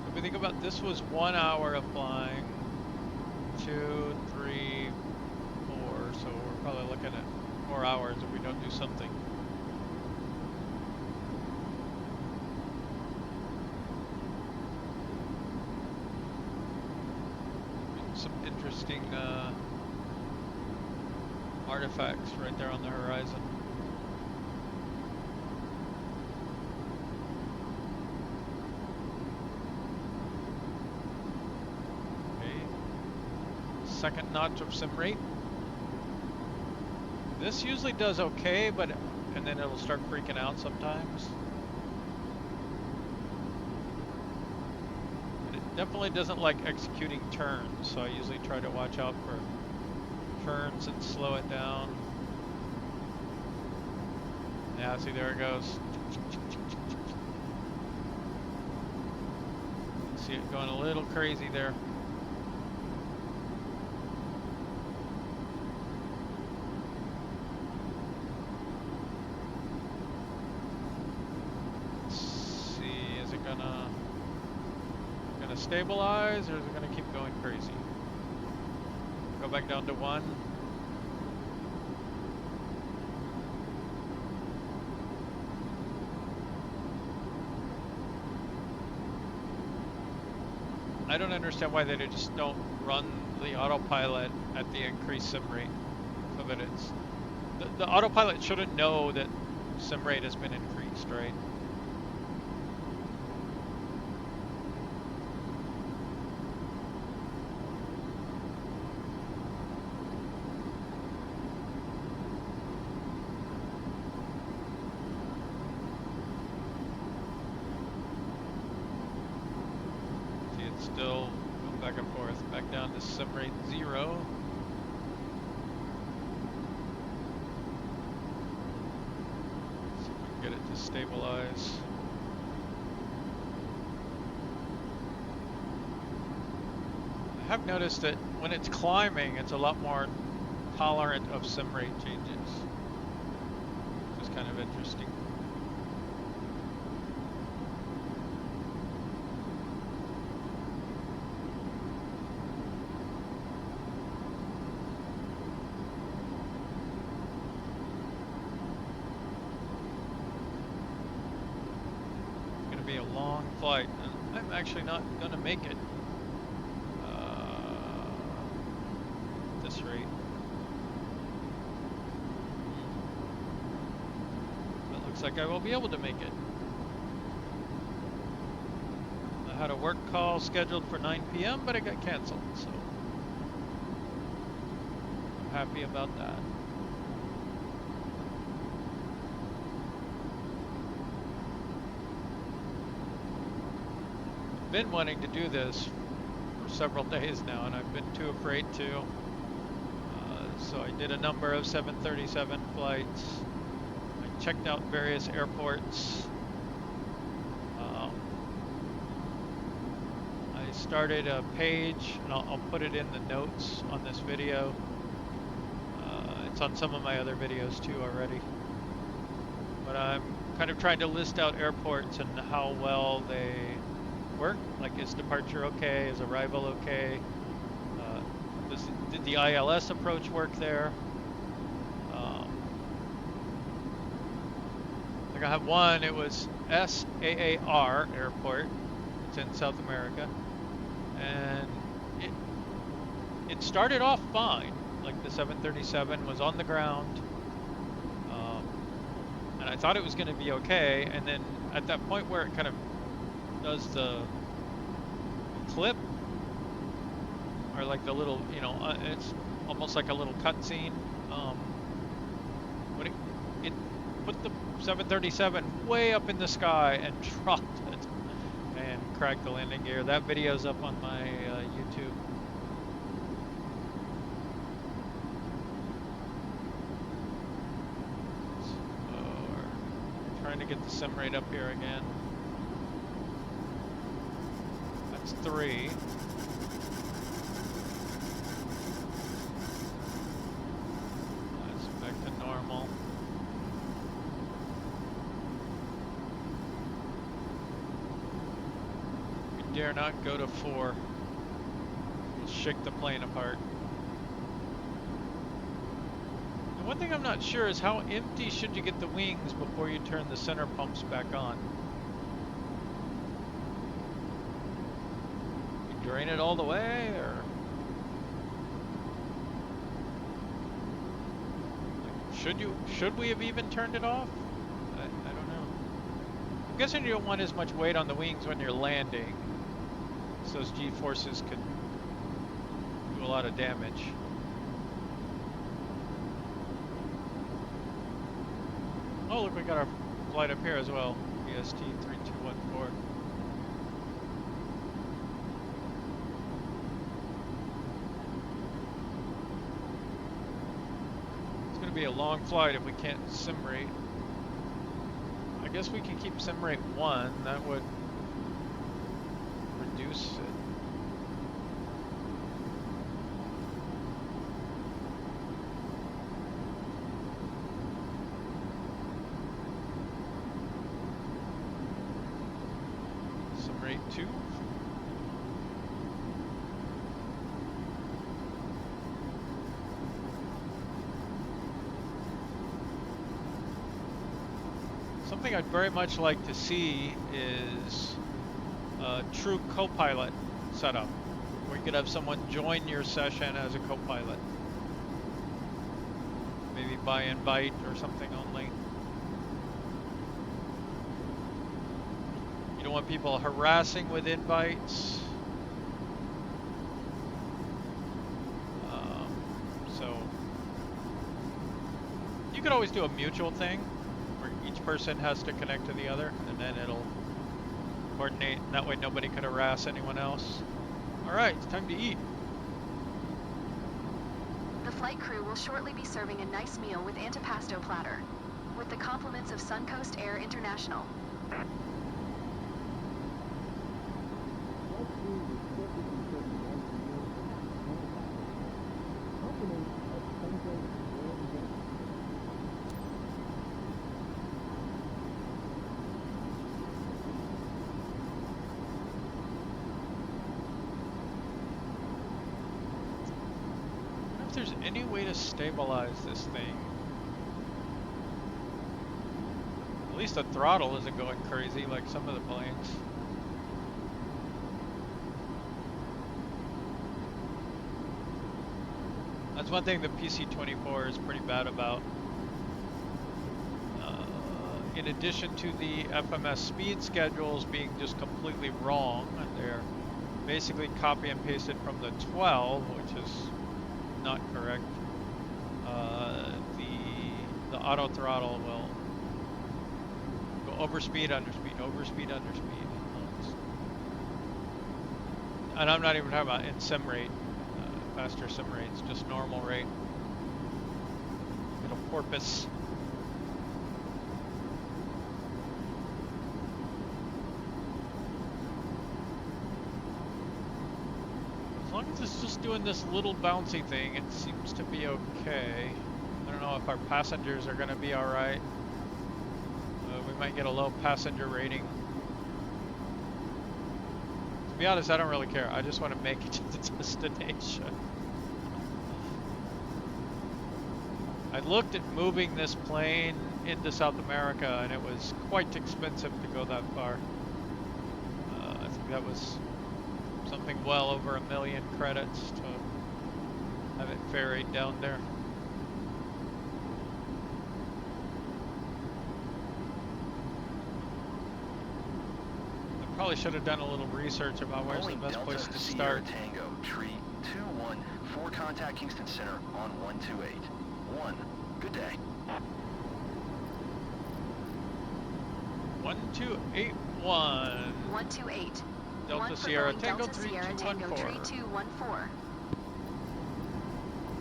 If we think about this, was 1 hour of flying, 2, 3, 4. So we're probably looking at 4 hours if we don't do something. Some interesting artifacts right there on the horizon. Okay. Second notch of sim rate. This usually does okay, but and then it'll start freaking out sometimes. Definitely doesn't like executing turns, so I usually try to watch out for turns and slow it down. Yeah, see, there it goes. See it going a little crazy there. Let's see, is it gonna stabilize, or is it going to keep going crazy? Go back down to 1. I don't understand why they just don't run the autopilot at the increased sim rate, so that it's the autopilot shouldn't know that sim rate has been increased, right? Still going back and forth, back down to sim rate 0. See if we can get it to stabilize. I have noticed that when it's climbing, it's a lot more tolerant of sim rate changes. kind of interesting. Gonna be a long flight, and I'm actually not gonna make it at this rate. Looks like I will be able to make it. I had a work call scheduled for 9 p.m., but it got canceled, so I'm happy about that. I've been wanting to do this for several days now, and I've been too afraid to. So I did a number of 737 flights. Checked out various airports. I started a page, and I'll put it in the notes on this video. It's on some of my other videos too already. But I'm kind of trying to list out airports and how well they work. Like, is departure okay? Is arrival okay? Did the ILS approach work there? I have one, it was SAAR Airport. It's in South America. And it started off fine. Like, the 737 was on the ground. And I thought it was going to be okay. And then at that point where it kind of does the clip, or like the little, you know, it's almost like a little cutscene. But it put the 737 way up in the sky and dropped it and cracked the landing gear. That video's up on my YouTube. So we're trying to get the sim rate up here again. That's 3. That's back to normal. Dare not go to 4. We'll shake the plane apart. And one thing I'm not sure is how empty should you get the wings before you turn the center pumps back on? You drain it all the way, or should we have even turned it off? I don't know. I'm guessing you don't want as much weight on the wings when you're landing. So those G-forces could do a lot of damage. Oh, look, we got our flight up here as well. BST3214. It's going to be a long flight if we can't sim rate. I guess we can keep sim rate 1. That would reduce it. Sim rate 2. Something I'd very much like to see is a true co-pilot setup, where you could have someone join your session as a co-pilot. Maybe by invite or something only. You don't want people harassing with invites. So you could always do a mutual thing where each person has to connect to the other, and then it'll coordinate, and that way nobody could harass anyone else. Alright, it's time to eat. The flight crew will shortly be serving a nice meal with antipasto platter, with the compliments of Suncoast Air International. there's any way to stabilize this thing. At least the throttle isn't going crazy like some of the planes. That's one thing the PC-24 is pretty bad about. In addition to the FMS speed schedules being just completely wrong, they're basically copy and pasted from the 12, which is not correct. The auto throttle will go over speed, under speed, over speed, under speed. And I'm not even talking about in sim rate, faster sim rates, just normal rate. It'll porpoise. As long as it's just doing this little bouncy thing, it seems to be okay. I don't know if our passengers are going to be alright. We might get a low passenger rating. To be honest, I don't really care. I just want to make it to the destination. I looked at moving this plane into South America, and it was quite expensive to go that far. I think that was something well over 1 million credits to have it ferried down there. Probably should have done a little research about where's the best place to start. Tango, tree 214, contact Kingston Center on 128. 1. Good day. 1281. 128. Delta Sierra Tango 3214.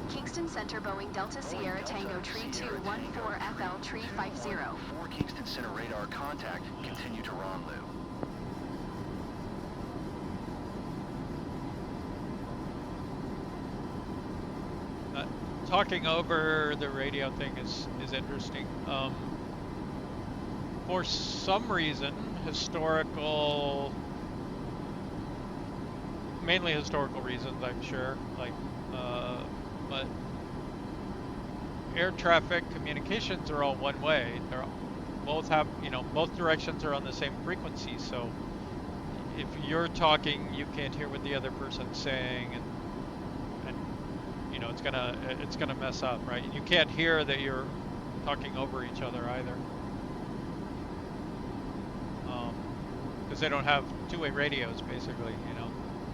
Kingston Center Boeing Delta Sierra Tango Tree 214 FL Tree 50. 4 Kingston Center radar contact. Continue to rendezvous. Talking over the radio thing is interesting. For some reason, mainly historical reasons, I'm sure, but air traffic communications are all one way. They're both both directions are on the same frequency, so if you're talking, you can't hear what the other person's saying, and it's gonna mess up, right? You can't hear that you're talking over each other either, because they don't have two-way radios, basically.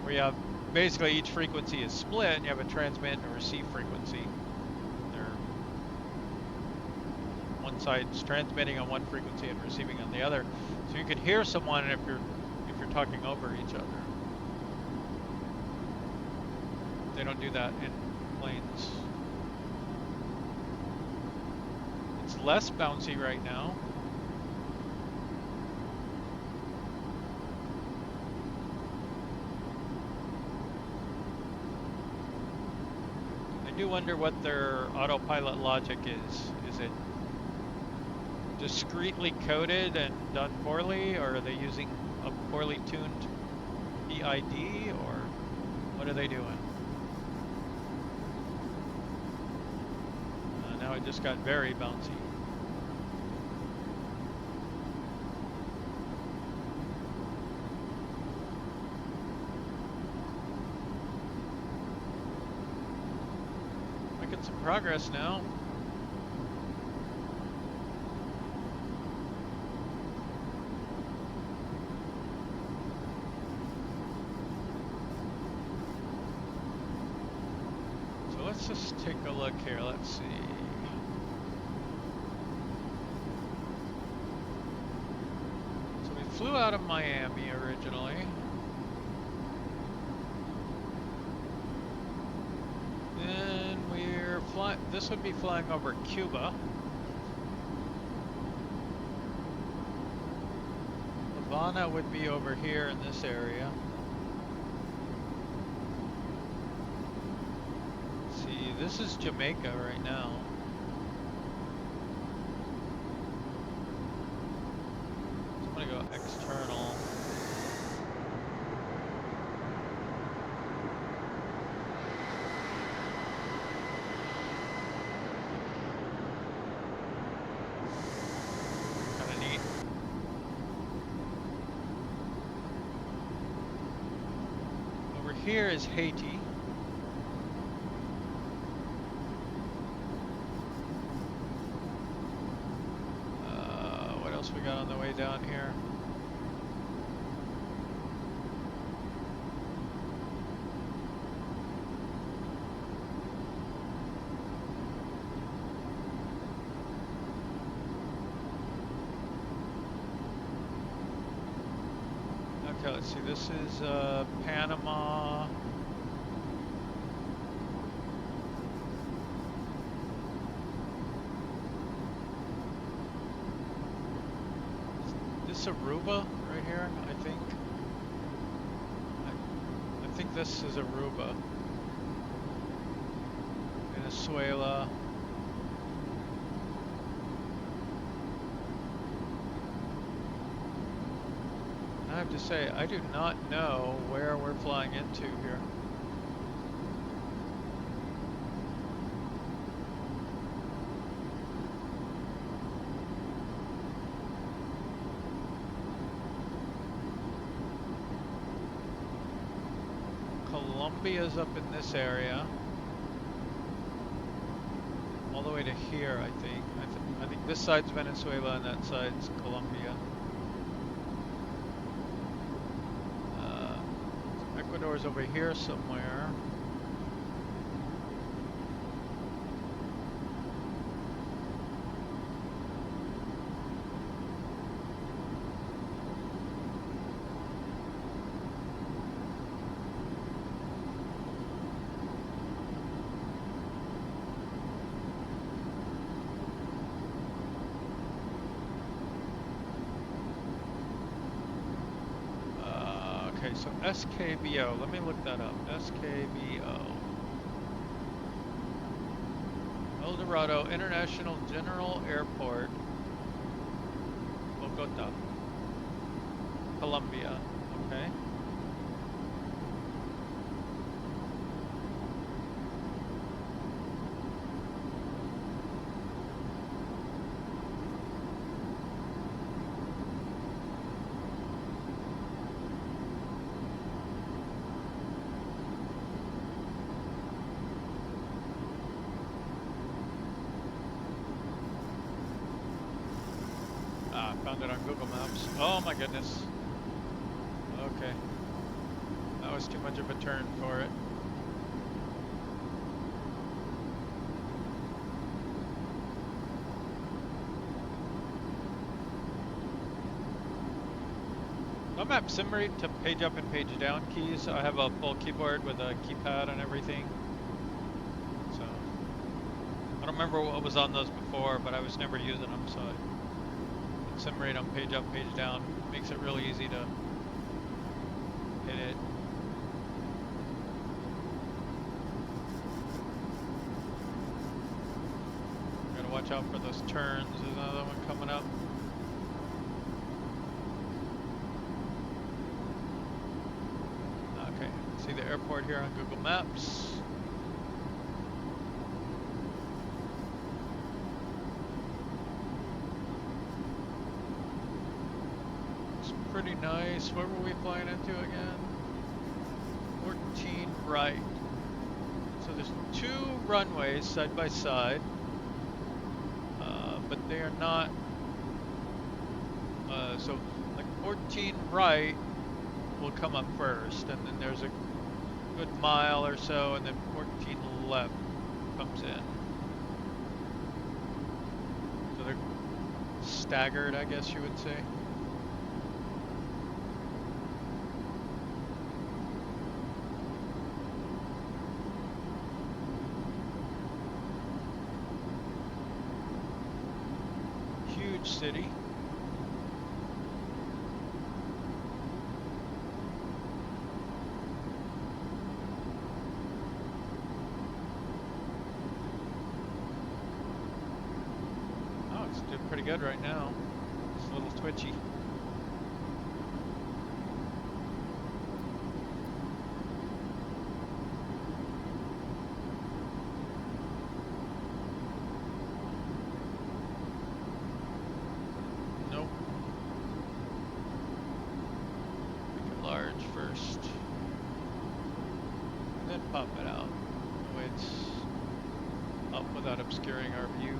Where you have basically each frequency is split, and you have a transmit and a receive frequency. One side's transmitting on one frequency and receiving on the other, so you can hear someone if you're talking over each other. They don't do that in planes. It's less bouncy right now. I do wonder what their autopilot logic is. Is it discreetly coded and done poorly, or are they using a poorly tuned PID, or what are they doing? Now it just got very bouncy. Making some progress now. So let's just take a look here. Let's see. Flew out of Miami originally. Then we're flying, this would be flying over Cuba. Havana would be over here in this area. Let's see, this is Jamaica right now. Go external. here is Haiti. What else we got on the way down here? Okay, let's see, this is Panama. Is this Aruba right here, I think? I think this is Aruba. Venezuela. I have to say, I do not know where we're flying into here. Colombia's up in this area. All the way to here, I think. I think this side's Venezuela and that side's Colombia. Ecuador's over here somewhere. Okay, so SKBO, let me look that up. SKBO. Eldorado International General Airport, Bogotá, Colombia. Okay. Found it on Google Maps. Oh my goodness. Okay. That was too much of a turn for it. I'm at Simrate to page up and page down keys. I have a full keyboard with a keypad and everything. So I don't remember what was on those before, but I was never using them, so Simrate on page up, page down makes it really easy to hit it. Gotta watch out for those turns. There's another one coming up. Okay, see the airport here on Google Maps. Pretty nice. Where were we flying into again? 14 right. So there's two runways side by side, but they are not. So like 14 right will come up first, and then there's a good mile or so, and then 14 left comes in. So they're staggered, I guess you would say. City. Oh, it's doing pretty good right now. It's a little twitchy. without obscuring our view.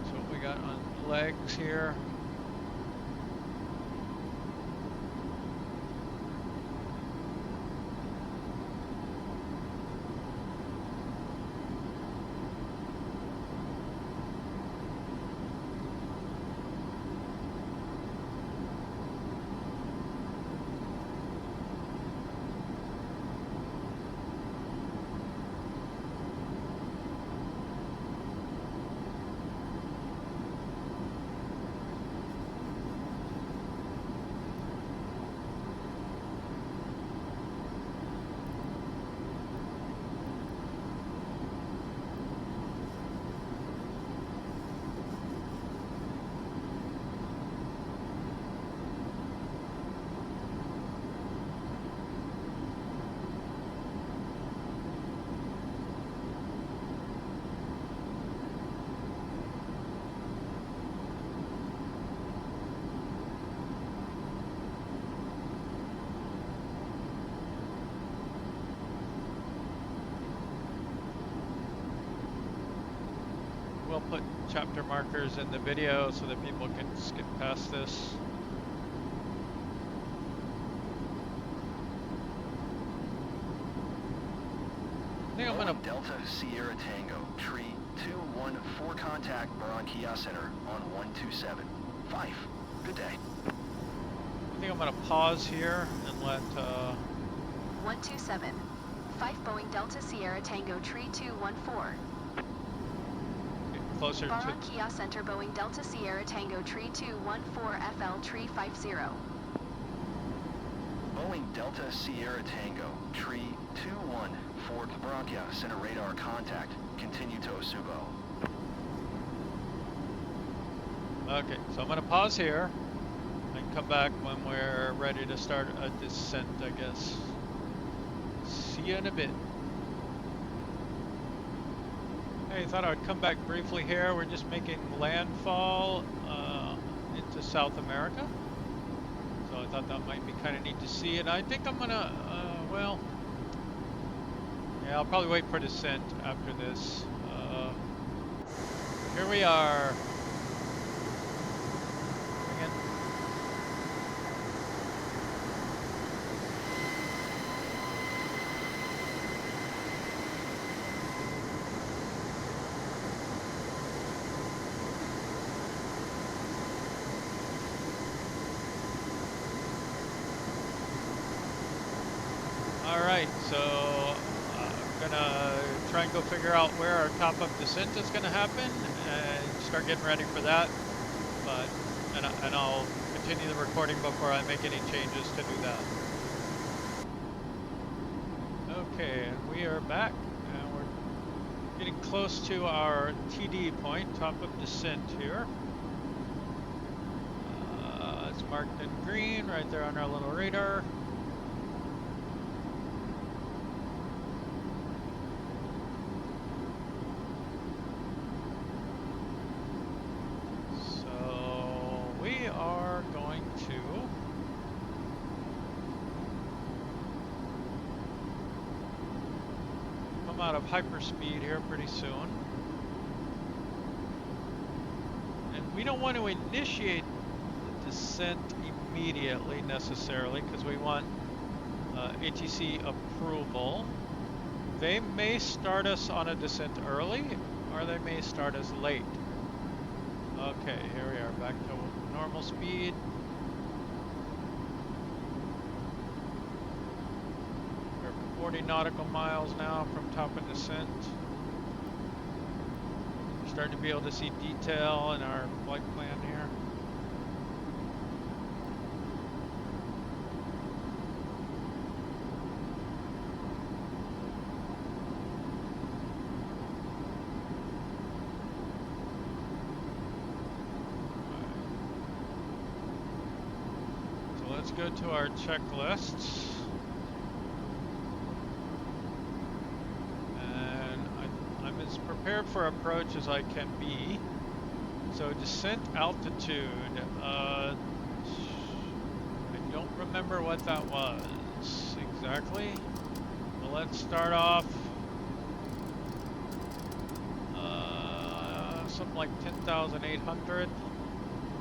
So what we got on legs here. We'll put chapter markers in the video so that people can skip past this. I think I'm gonna Delta Sierra Tango, tree 214 contact Barranquilla Center on 127. Fife, good day. I think I'm gonna pause here and let 127. 5 Boeing Delta Sierra Tango Tree 214. get closer to. Barranquilla Center Boeing Delta Sierra Tango Tree 214 FL Tree 50. Boeing Delta Sierra Tango, tree 214 Barranquilla Center radar contact. Continue to Osubo. Okay, so I'm gonna pause here and come back when we're ready to start a descent, I guess. See you in a bit. Hey, thought I would come back briefly here. We're just making landfall into South America. So I thought that might be kind of neat to see. And I think I'm gonna, well, yeah, I'll probably wait for descent after this. Here we are. Again. Alright, so I'm gonna try and go figure out where our top-up descent is gonna happen and start getting ready for that. But and I'll continue the recording before I make any changes to do that. Okay, and we are back, and we're getting close to our TD point, top of descent here. It's marked in green right there on our little radar. Out of hyperspeed here pretty soon, and we don't want to initiate the descent immediately necessarily because we want ATC approval. They may start us on a descent early or they may start us late. Okay, here we are back to normal speed. We're 40 nautical miles now from top of descent. We're starting to be able to see detail in our flight plan here. So let's go to our checklists. As prepared for approach as I can be. So descent altitude, I don't remember what that was. knots exactly. Well, let's start off something like 10,800.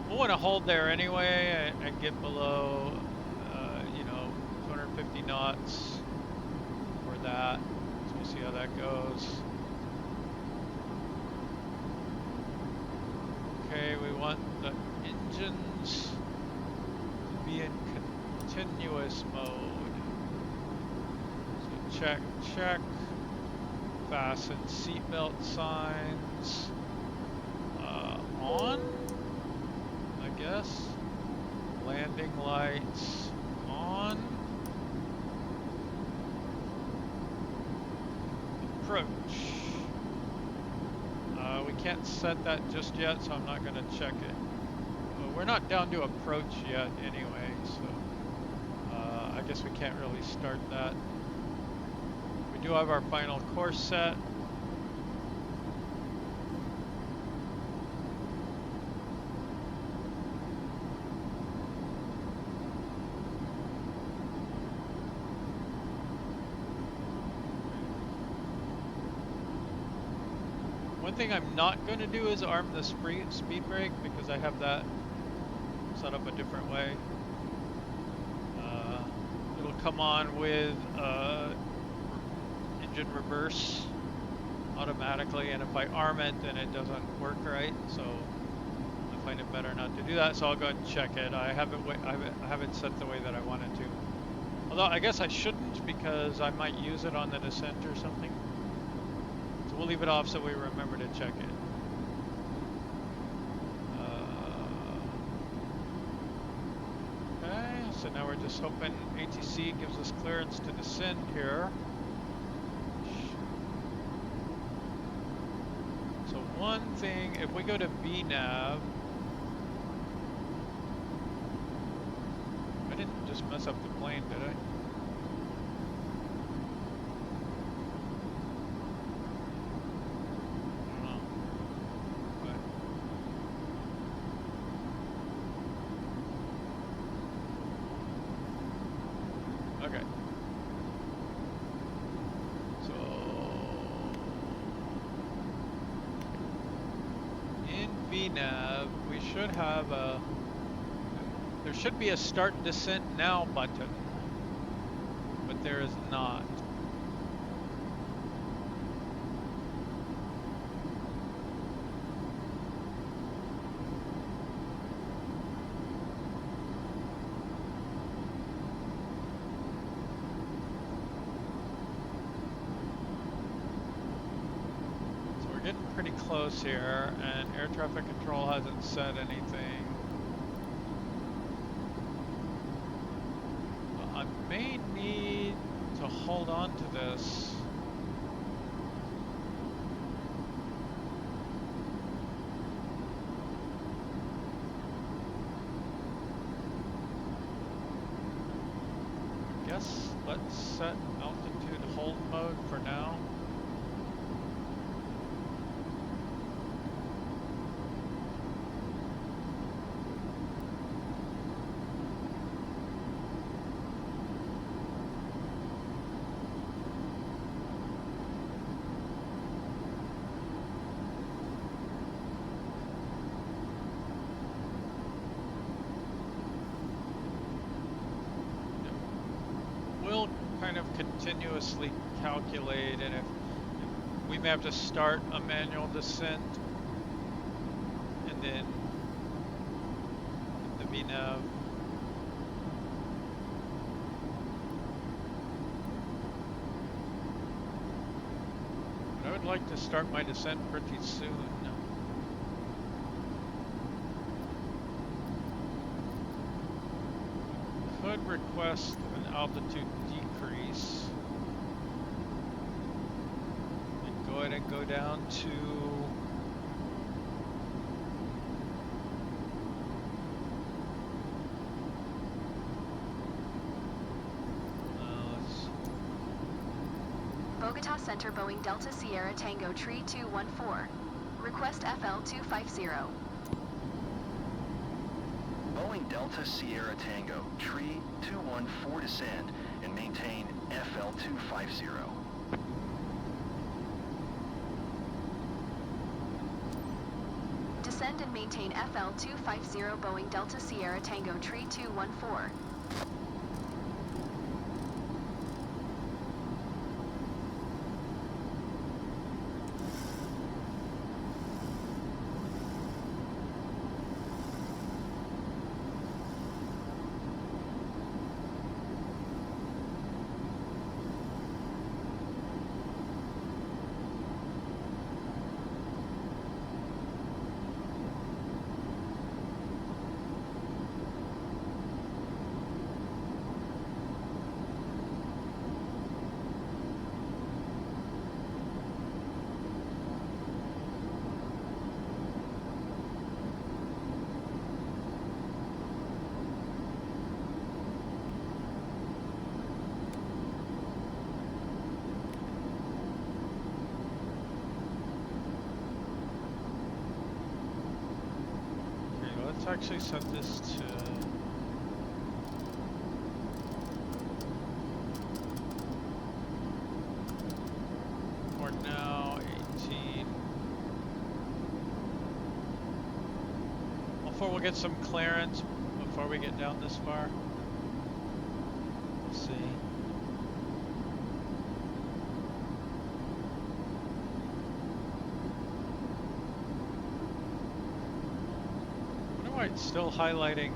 We'll want to hold there anyway and get below, 250 knots for that. So we'll see how that goes. Okay, we want the engines to be in continuous mode. So check, check. Fasten seatbelt signs. On, I guess. Landing lights on. Approach. We can't set that just yet, so I'm not going to check it. We're not down to approach yet anyway, so I guess we can't really start that. We do have our final course set. One thing I'm not going to do is arm the speed brake because I have that set up a different way. It'll come on with engine reverse automatically, and if I arm it, then it doesn't work right. So I find it better not to do that. So I'll go ahead and check it. I haven't set the way that I wanted to. Although I guess I shouldn't because I might use it on the descent or something. We'll leave it off so we remember to check it. Okay, so now we're just hoping ATC gives us clearance to descend here. So one thing, if we go to VNav, I didn't just mess up the plane, did I? VNav, we should have there should be a start descent now button, but there is not. Pretty close here, and air traffic control hasn't said anything. So I may need to hold on to this. I guess let's set altitude hold mode for now. Continuously calculate, and if we may have to start a manual descent and then the VNav. But I would like to start my descent pretty soon. Could request an altitude decrease and go ahead and go down to Bogotá Center Boeing Delta Sierra Tango Tree 214. Request FL250. Boeing Delta Sierra Tango, tree 214 descend. and maintain FL250. Descend and maintain FL250 Boeing Delta Sierra Tango Tree 214. Let's actually set this to for now 18. Before we'll get some clearance before we get down this far. We'll see. It's still highlighting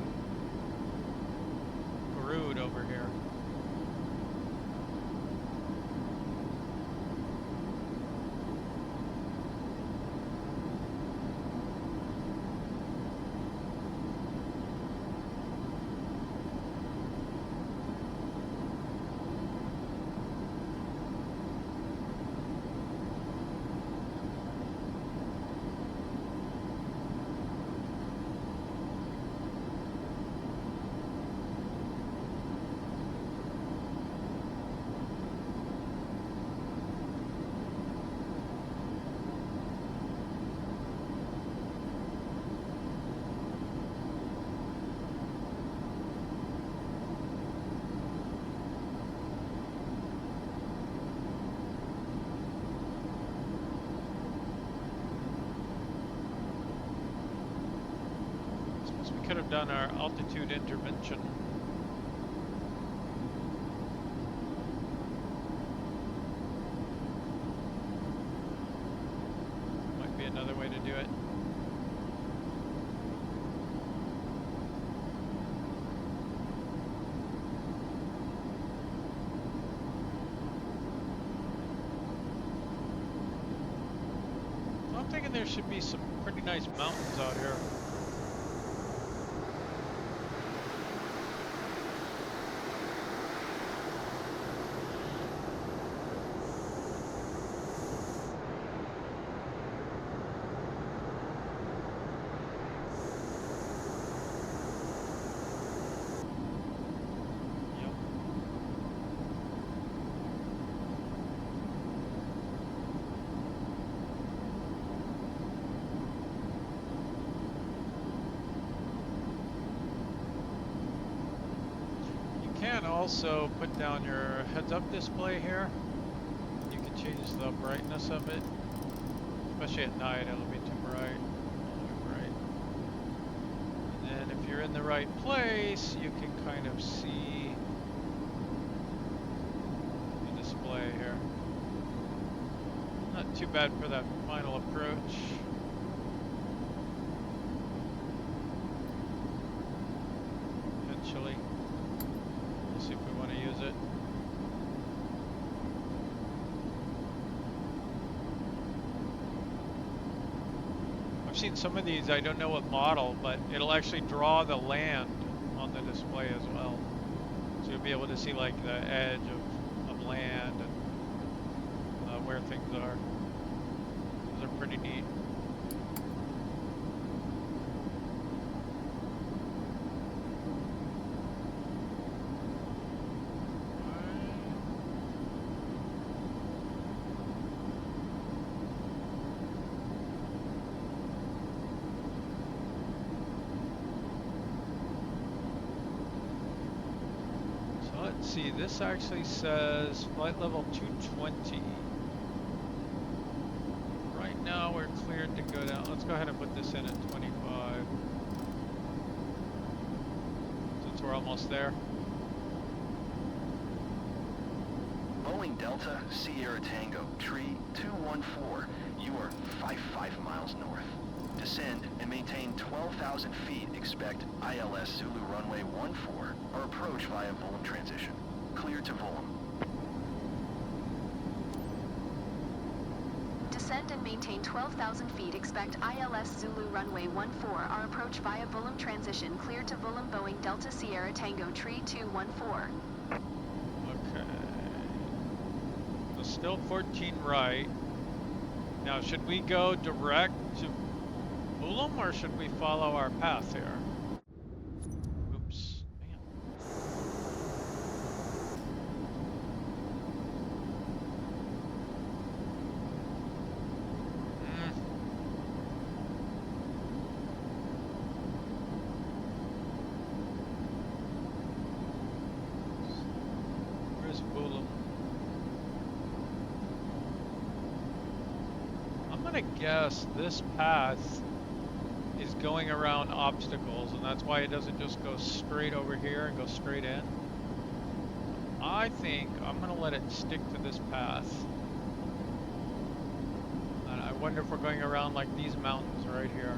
Brood over here. Could have done our altitude intervention. Might be another way to do it. So I'm thinking there should be some pretty nice mountains out here. can also put down your heads-up display here. You can change the brightness of it, especially at night. It'll be too bright, all the way bright. And then if you're in the right place, you can kind of see the display here. Not too bad for that final approach. Potentially. We'll see if we want to use it. I've seen some of these, I don't know what model, but it'll actually draw the land on the display as well. So you'll be able to see like the edge of land and where things are. Those are pretty neat. let's see, this actually says flight level 220. Right now we're cleared to go down. Let's go ahead and put this in at 25. Since we're almost there. Boeing Delta Sierra Tango, tree 214. You are 55 miles north. Descend and maintain 12,000 feet. Expect ILS Zulu runway 14 or approach via Volum transition. Clear to Volum. Descend and maintain 12,000 feet. Expect ILS Zulu runway 14 or approach via Volum transition. Clear to Volum. Boeing Delta Sierra Tango tree 214. Okay. So still 14 right. Now should we go direct to Volum or should we follow our path here? Oops. Man. Where's Volum? I'm gonna guess this path is going around obstacles, and that's why it doesn't just go straight over here and go straight in. I think I'm gonna let it stick to this path. And I wonder if we're going around like these mountains right here.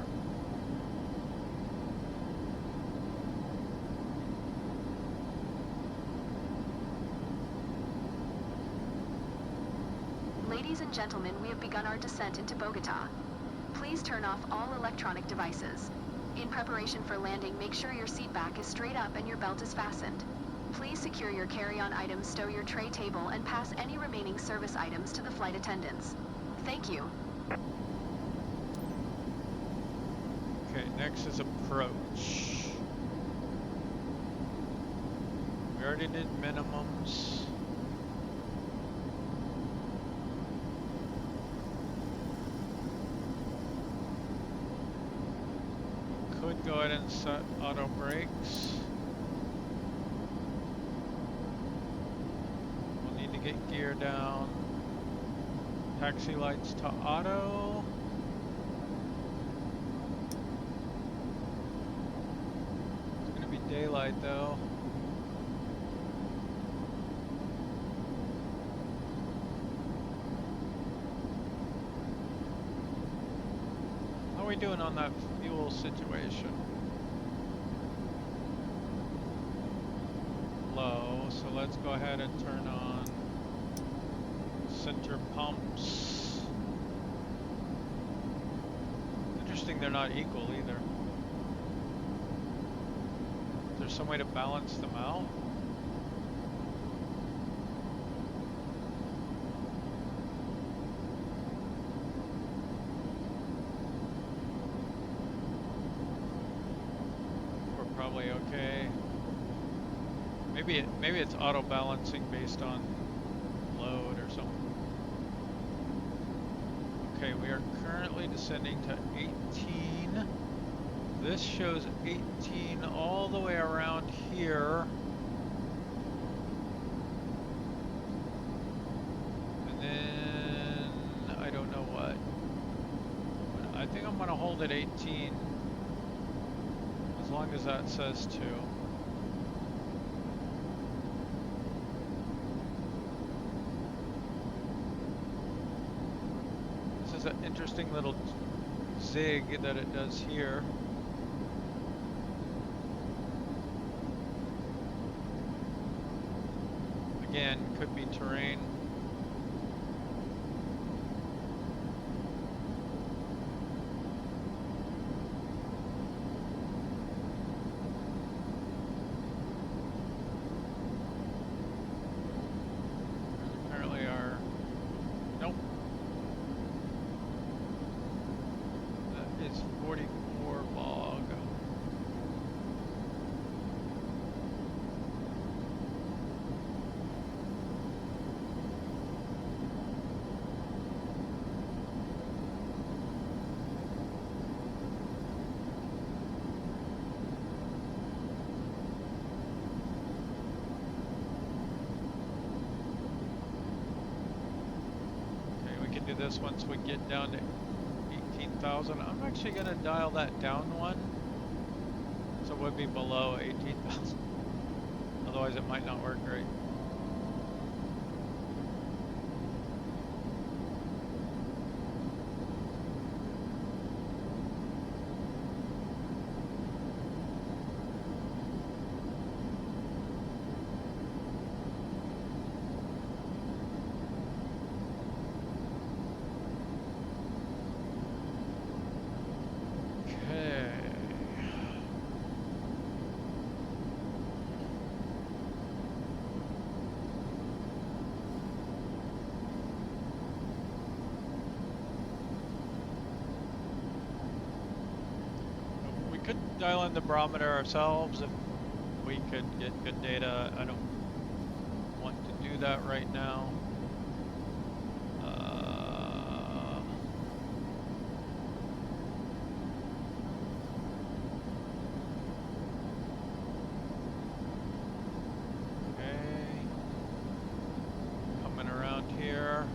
Ladies and gentlemen, we have begun our descent into Bogotá. Please turn off all electronic devices. In preparation for landing, make sure your seat back is straight up and your belt is fastened. Please secure your carry-on items, stow your tray table, and pass any remaining service items to the flight attendants. Thank you. Okay, next is approach. We already did minimums. Could go ahead and set auto brakes. We'll need to get gear down. Taxi lights to auto. It's gonna be daylight though. How are we doing on that fuel situation? Low, so let's go ahead and turn on center pumps. Interesting they're not equal either. Is there some way to balance them out? Probably okay. Maybe it's auto balancing based on load or something. Okay, we are currently descending to 18. This shows 18 all the way around here. And then I don't know what. I think I'm gonna hold at 18. As long as that says 2. This is an interesting little zig that it does here. Again, could be terrain. this once we get down to 18,000. I'm actually going to dial that down one, so it would be below 18,000. Otherwise it might not work right. Dial in the barometer ourselves if we could get good data. I don't want to do that right now. Okay. Coming around here.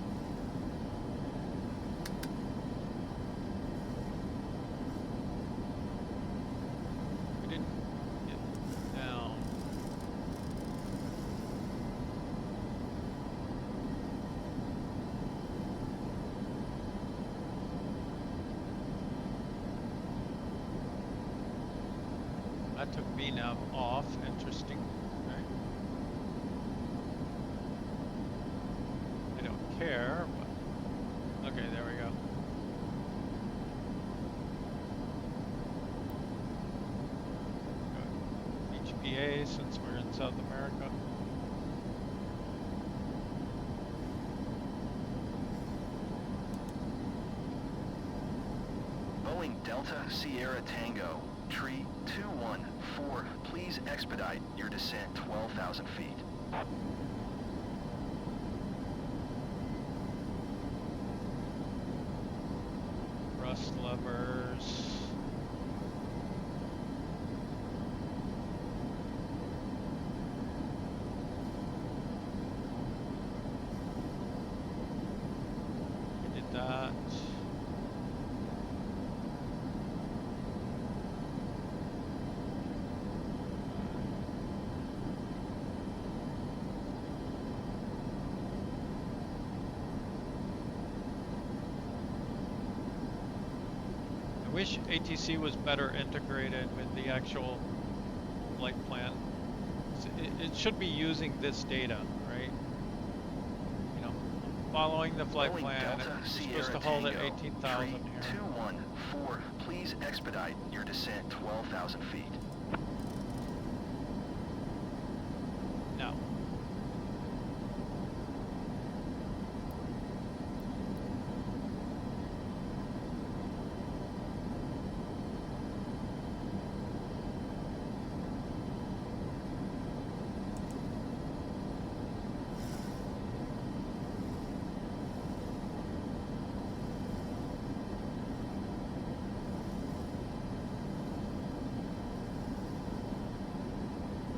That took VNav off. Interesting. Okay. I don't care, but okay, there we go. HPA since we're in South America. Boeing Delta Sierra Tango, tree 214, please expedite your descent 12,000 feet. Thrust levers. We did that. I wish ATC was better integrated with the actual flight plan. It should be using this data, right? You know, following the flight plan. It's supposed to hold at 18,000 here. 214, please expedite your descent 12,000 feet. No.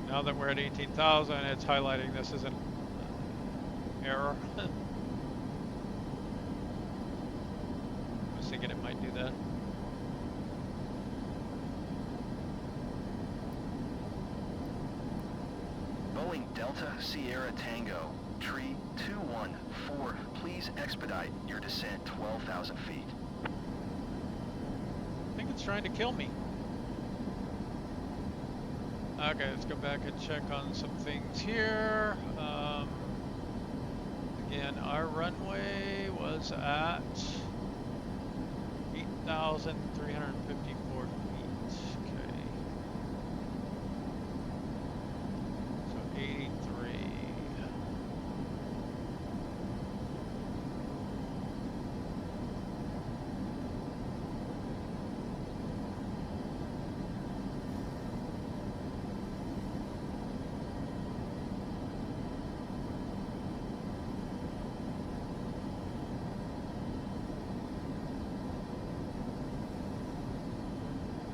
Now that we're at 18,000, it's highlighting this as an error. I was thinking it might do that. Boeing Delta Sierra Tango, tree 214, please expedite your descent 12,000 feet. I think it's trying to kill me. Okay, let's go back and check on some things here. Again, our runway was at 8,354 feet. Okay. So 83.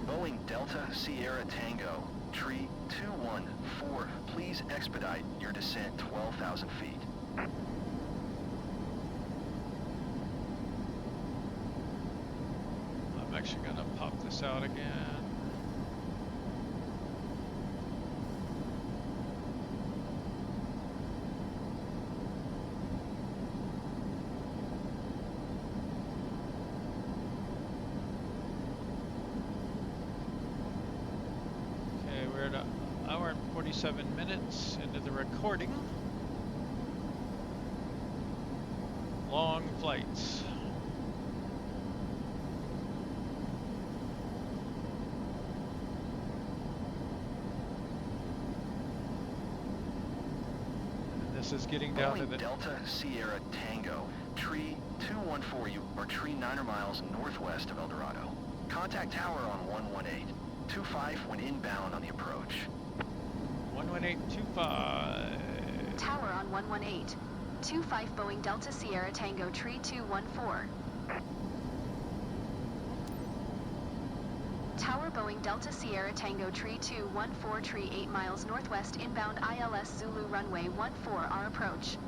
Boeing Delta Sierra Tango, tree 214, please expedite your descent 12,000 feet. actually gonna pop this out again. Okay, we're at an hour and 47 minutes into the recording. Long flights. This is getting down to the Delta Sierra Tango, tree 214, you are tree 9 miles northwest of Eldorado. Contact tower on 118. 25 when inbound on the approach. 11825. Tower on 118. 25 Boeing Delta Sierra Tango tree 214. Tower Boeing Delta Sierra Tango tree 214, tree 8 miles northwest inbound ILS Zulu runway 14 our approach.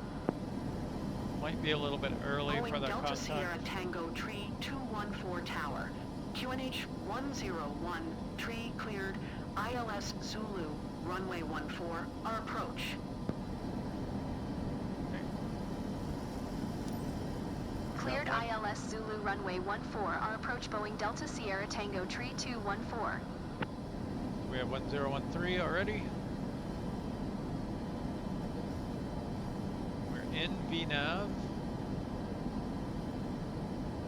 Might be a little bit early Boeing for that Delta contact. Sierra Tango tree 214 tower. QNH 101, tree cleared, ILS Zulu, runway 14, our approach. Cleared ILS Zulu runway 14 our approach Boeing Delta Sierra Tango tree 214. We have 1013 already. We're in VNAV.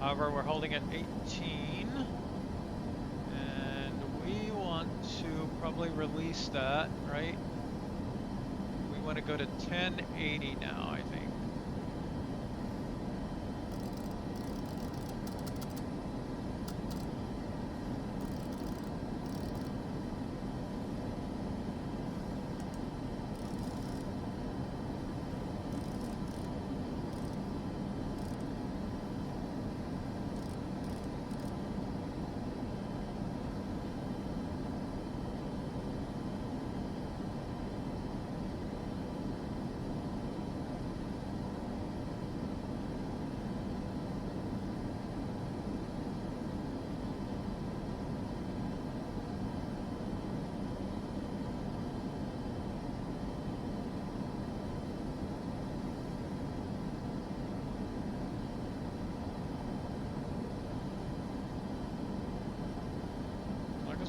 However, we're holding at 18. And we want to probably release that, right? We want to go to 1080 now, I think.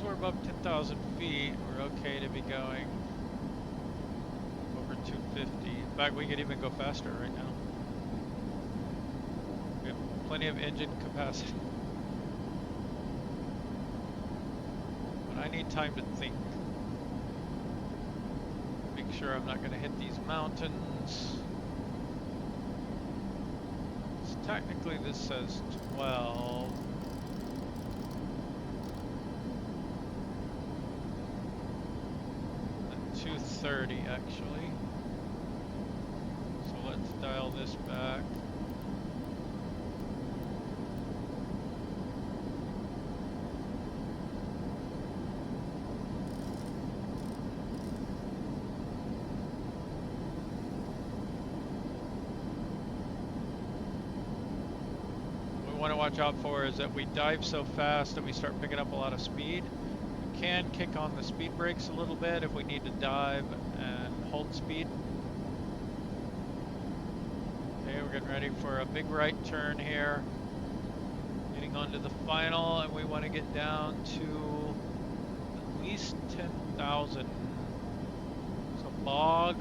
We're above 10,000 feet, we're okay to be going over 250. In fact, we could even go faster right now. We have plenty of engine capacity. But I need time to think. Make sure I'm not going to hit these mountains. So technically this says 12. 230 actually. So let's dial this back. What we want to watch out for is that we dive so fast that we start picking up a lot of speed. Can kick on the speed brakes a little bit if we need to dive and hold speed. Okay, we're getting ready for a big right turn here. Getting onto the final, and we want to get down to at least 10,000. So log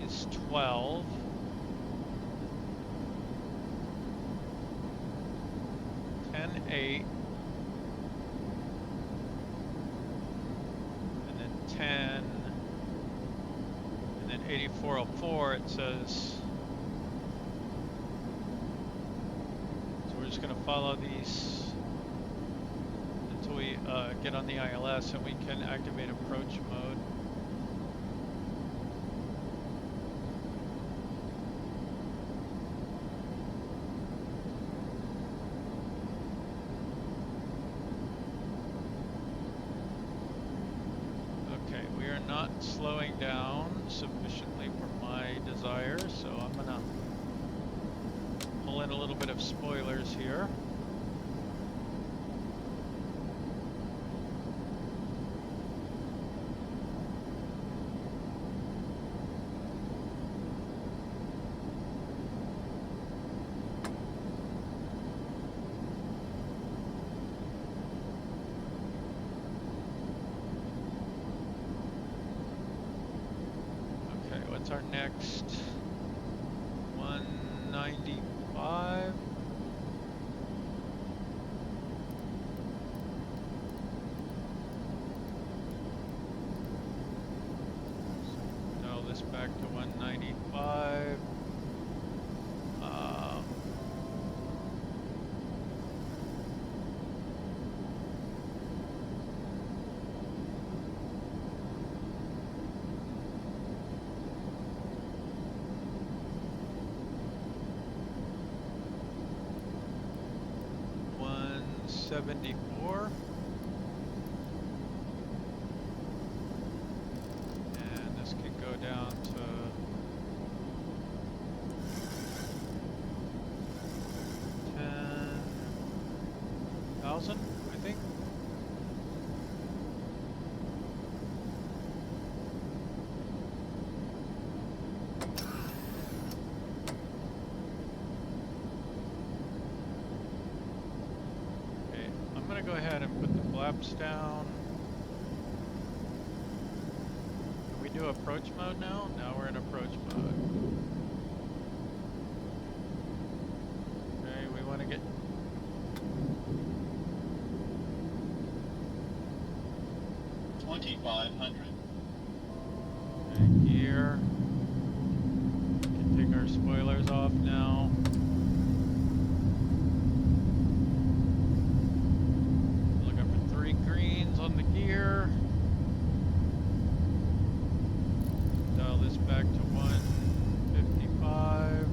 is 12. 10.8. 10, and then 8404 it says. So we're just going to follow these until we get on the ILS and we can activate approach mode. Not slowing down sufficiently for my desires, so I'm gonna pull in a little bit of spoilers here. what's our next? 195. Dial this back to 195. $174. And this could go down to 10,000, I think. Go ahead and put the flaps down. Can we do approach mode now? Now we're in approach mode. Okay, we want to get 2,500. okay, gear. We can take our spoilers off now. On the gear. Dial this back to 155.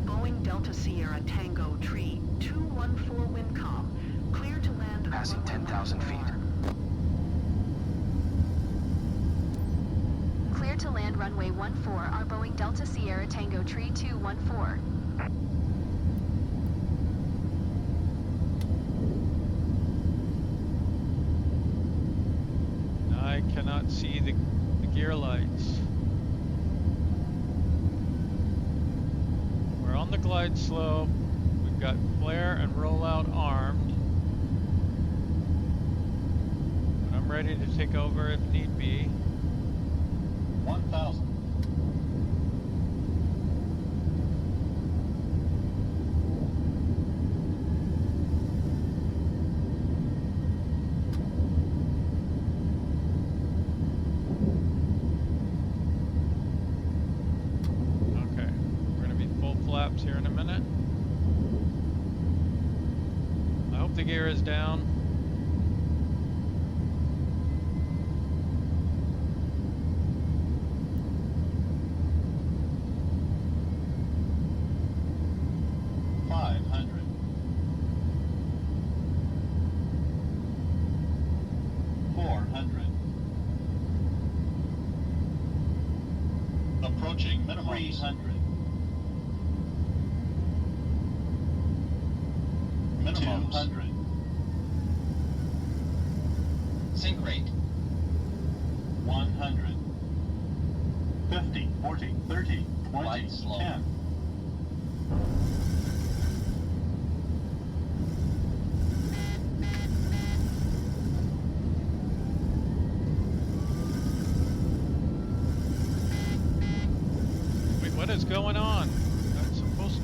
Boeing Delta Sierra Tango Tree 214 Windcom. Clear to land. Passing 10,000 feet. Clear to land runway 14, our Boeing Delta Sierra Tango Tree 214. I cannot see the gear lights. We're on the glide slope. We've got flare and rollout armed. But I'm ready to take over if need be. 1,000. Okay, we're going to be full flaps here in a minute. I hope the gear is down. Approaching minimum 300. Minimum 200. Sync rate 100. 50, 40, 30, 20, 10. What is going on? That's supposed to...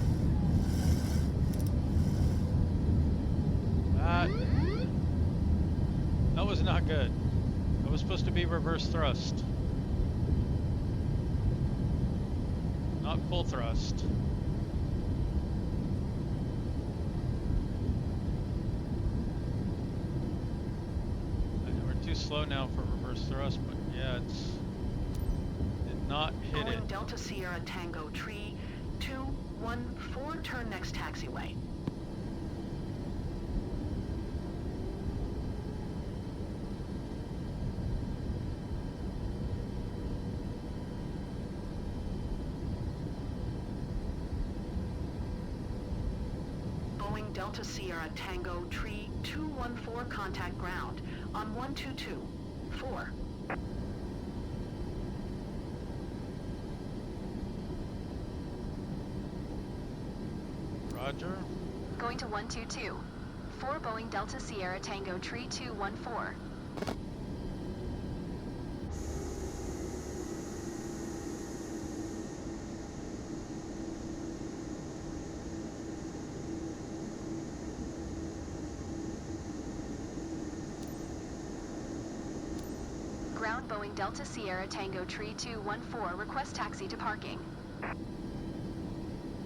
That was not good. That was supposed to be reverse thrust. Not full thrust. We're too slow now for reverse thrust, but yeah, it's... not hit it. Boeing Delta Sierra Tango Tree 214, turn next taxiway. Boeing Delta Sierra Tango Tree 214, contact ground on 122.4. Roger. Going to 122. 4 Boeing Delta Sierra Tango Tree 214. Ground Boeing Delta Sierra Tango Tree 214, request taxi to parking.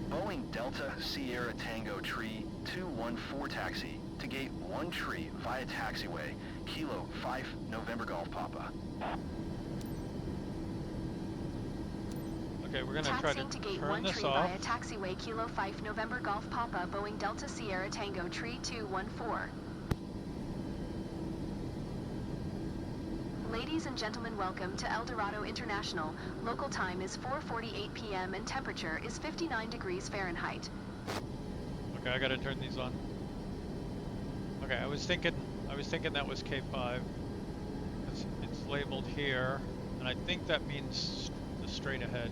Boeing Delta Sierra Tango Tree 214 taxi to gate 1 tree via taxiway, Kilo 5 November Golf Papa. Okay, we're gonna try to Taxiing to gate turn 1 this tree off. via taxiway Kilo 5 November Golf Papa, Boeing Delta Sierra Tango Tree 214. Ladies and gentlemen, welcome to Eldorado International. Local time is 4:48 p.m. and temperature is 59 degrees Fahrenheit. Okay, I gotta turn these on. Okay, I was thinking that was K5 because it's labeled here, and I think that means the straight ahead.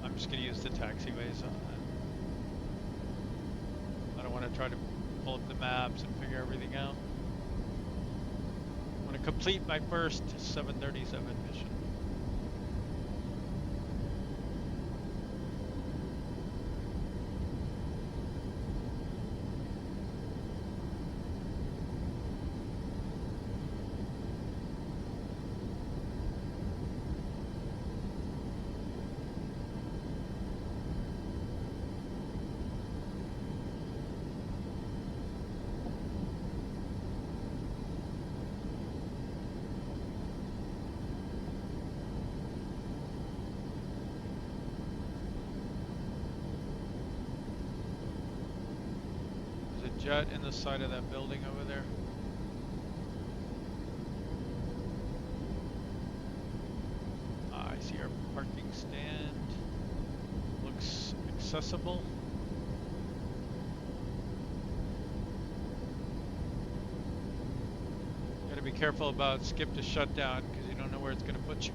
I'm just gonna use the taxiways on that. I don't want to try to pull up the maps and figure everything out. I want to complete my first 737 mission. Jet in the side of that building over there. I see our parking stand. Looks accessible. Gotta be careful about skip to shutdown because you don't know where it's gonna put you.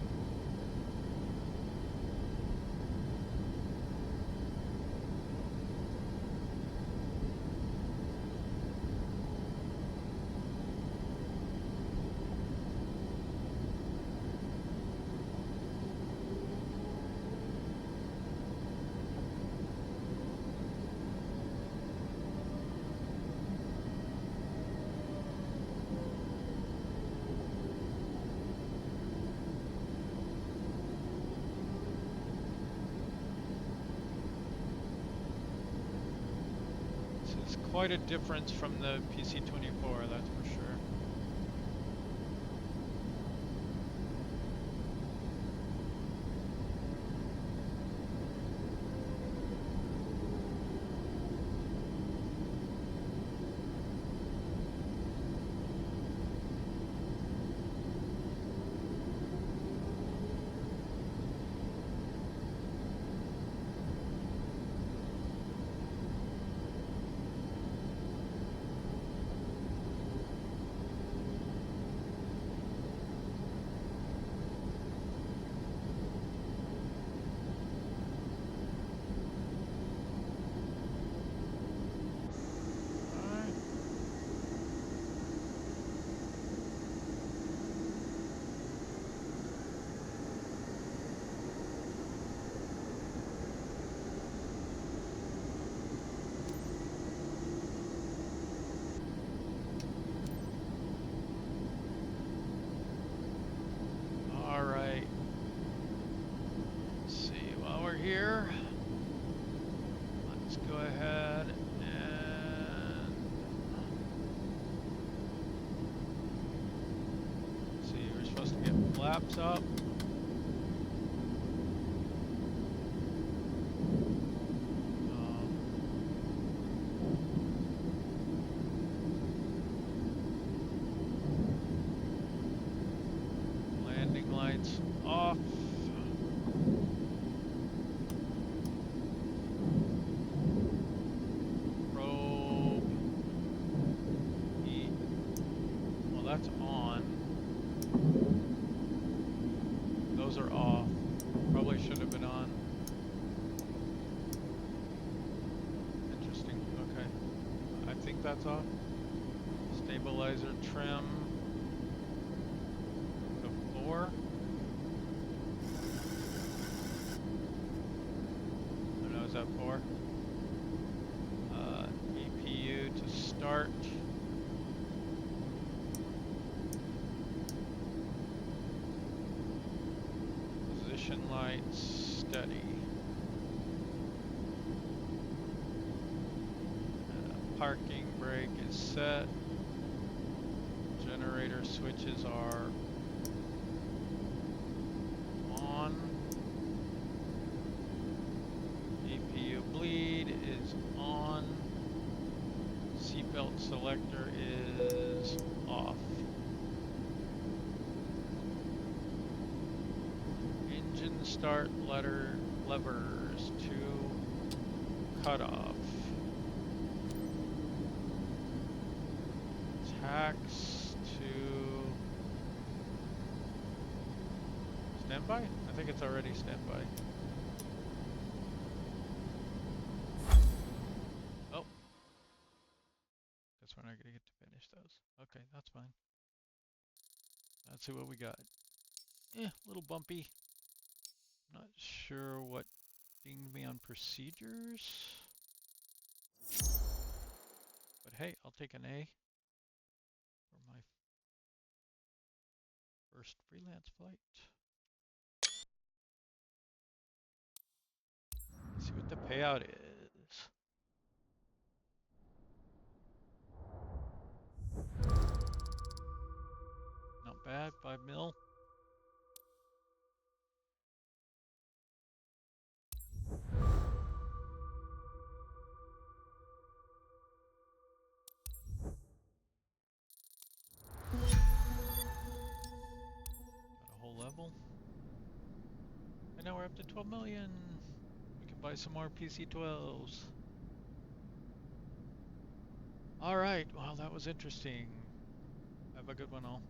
Quite a difference from the PC-24, that's for sure. Here, let's go ahead and see, we're supposed to get flaps up. Landing lights off. That's on. that's off. Stabilizer trim to 4. I don't know, is that 4? EPU to start. Position lights steady. Parking brake is set. Generator switches are on. EPU bleed is on. Seatbelt selector is off. Engine start levers to cut off. Tax to standby? I think it's already standby. Oh. Guess we're not gonna get to finish those. Okay, that's fine. Let's see what we got. A little bumpy. Not sure what dinged me on procedures. But hey, I'll take an A for my first freelance flight. Let's see what the payout is. Not bad, 5 mil. Got a whole level. And now we're up to 12 million. We can buy some more PC-12s. All right, well, that was interesting. Have a good one all.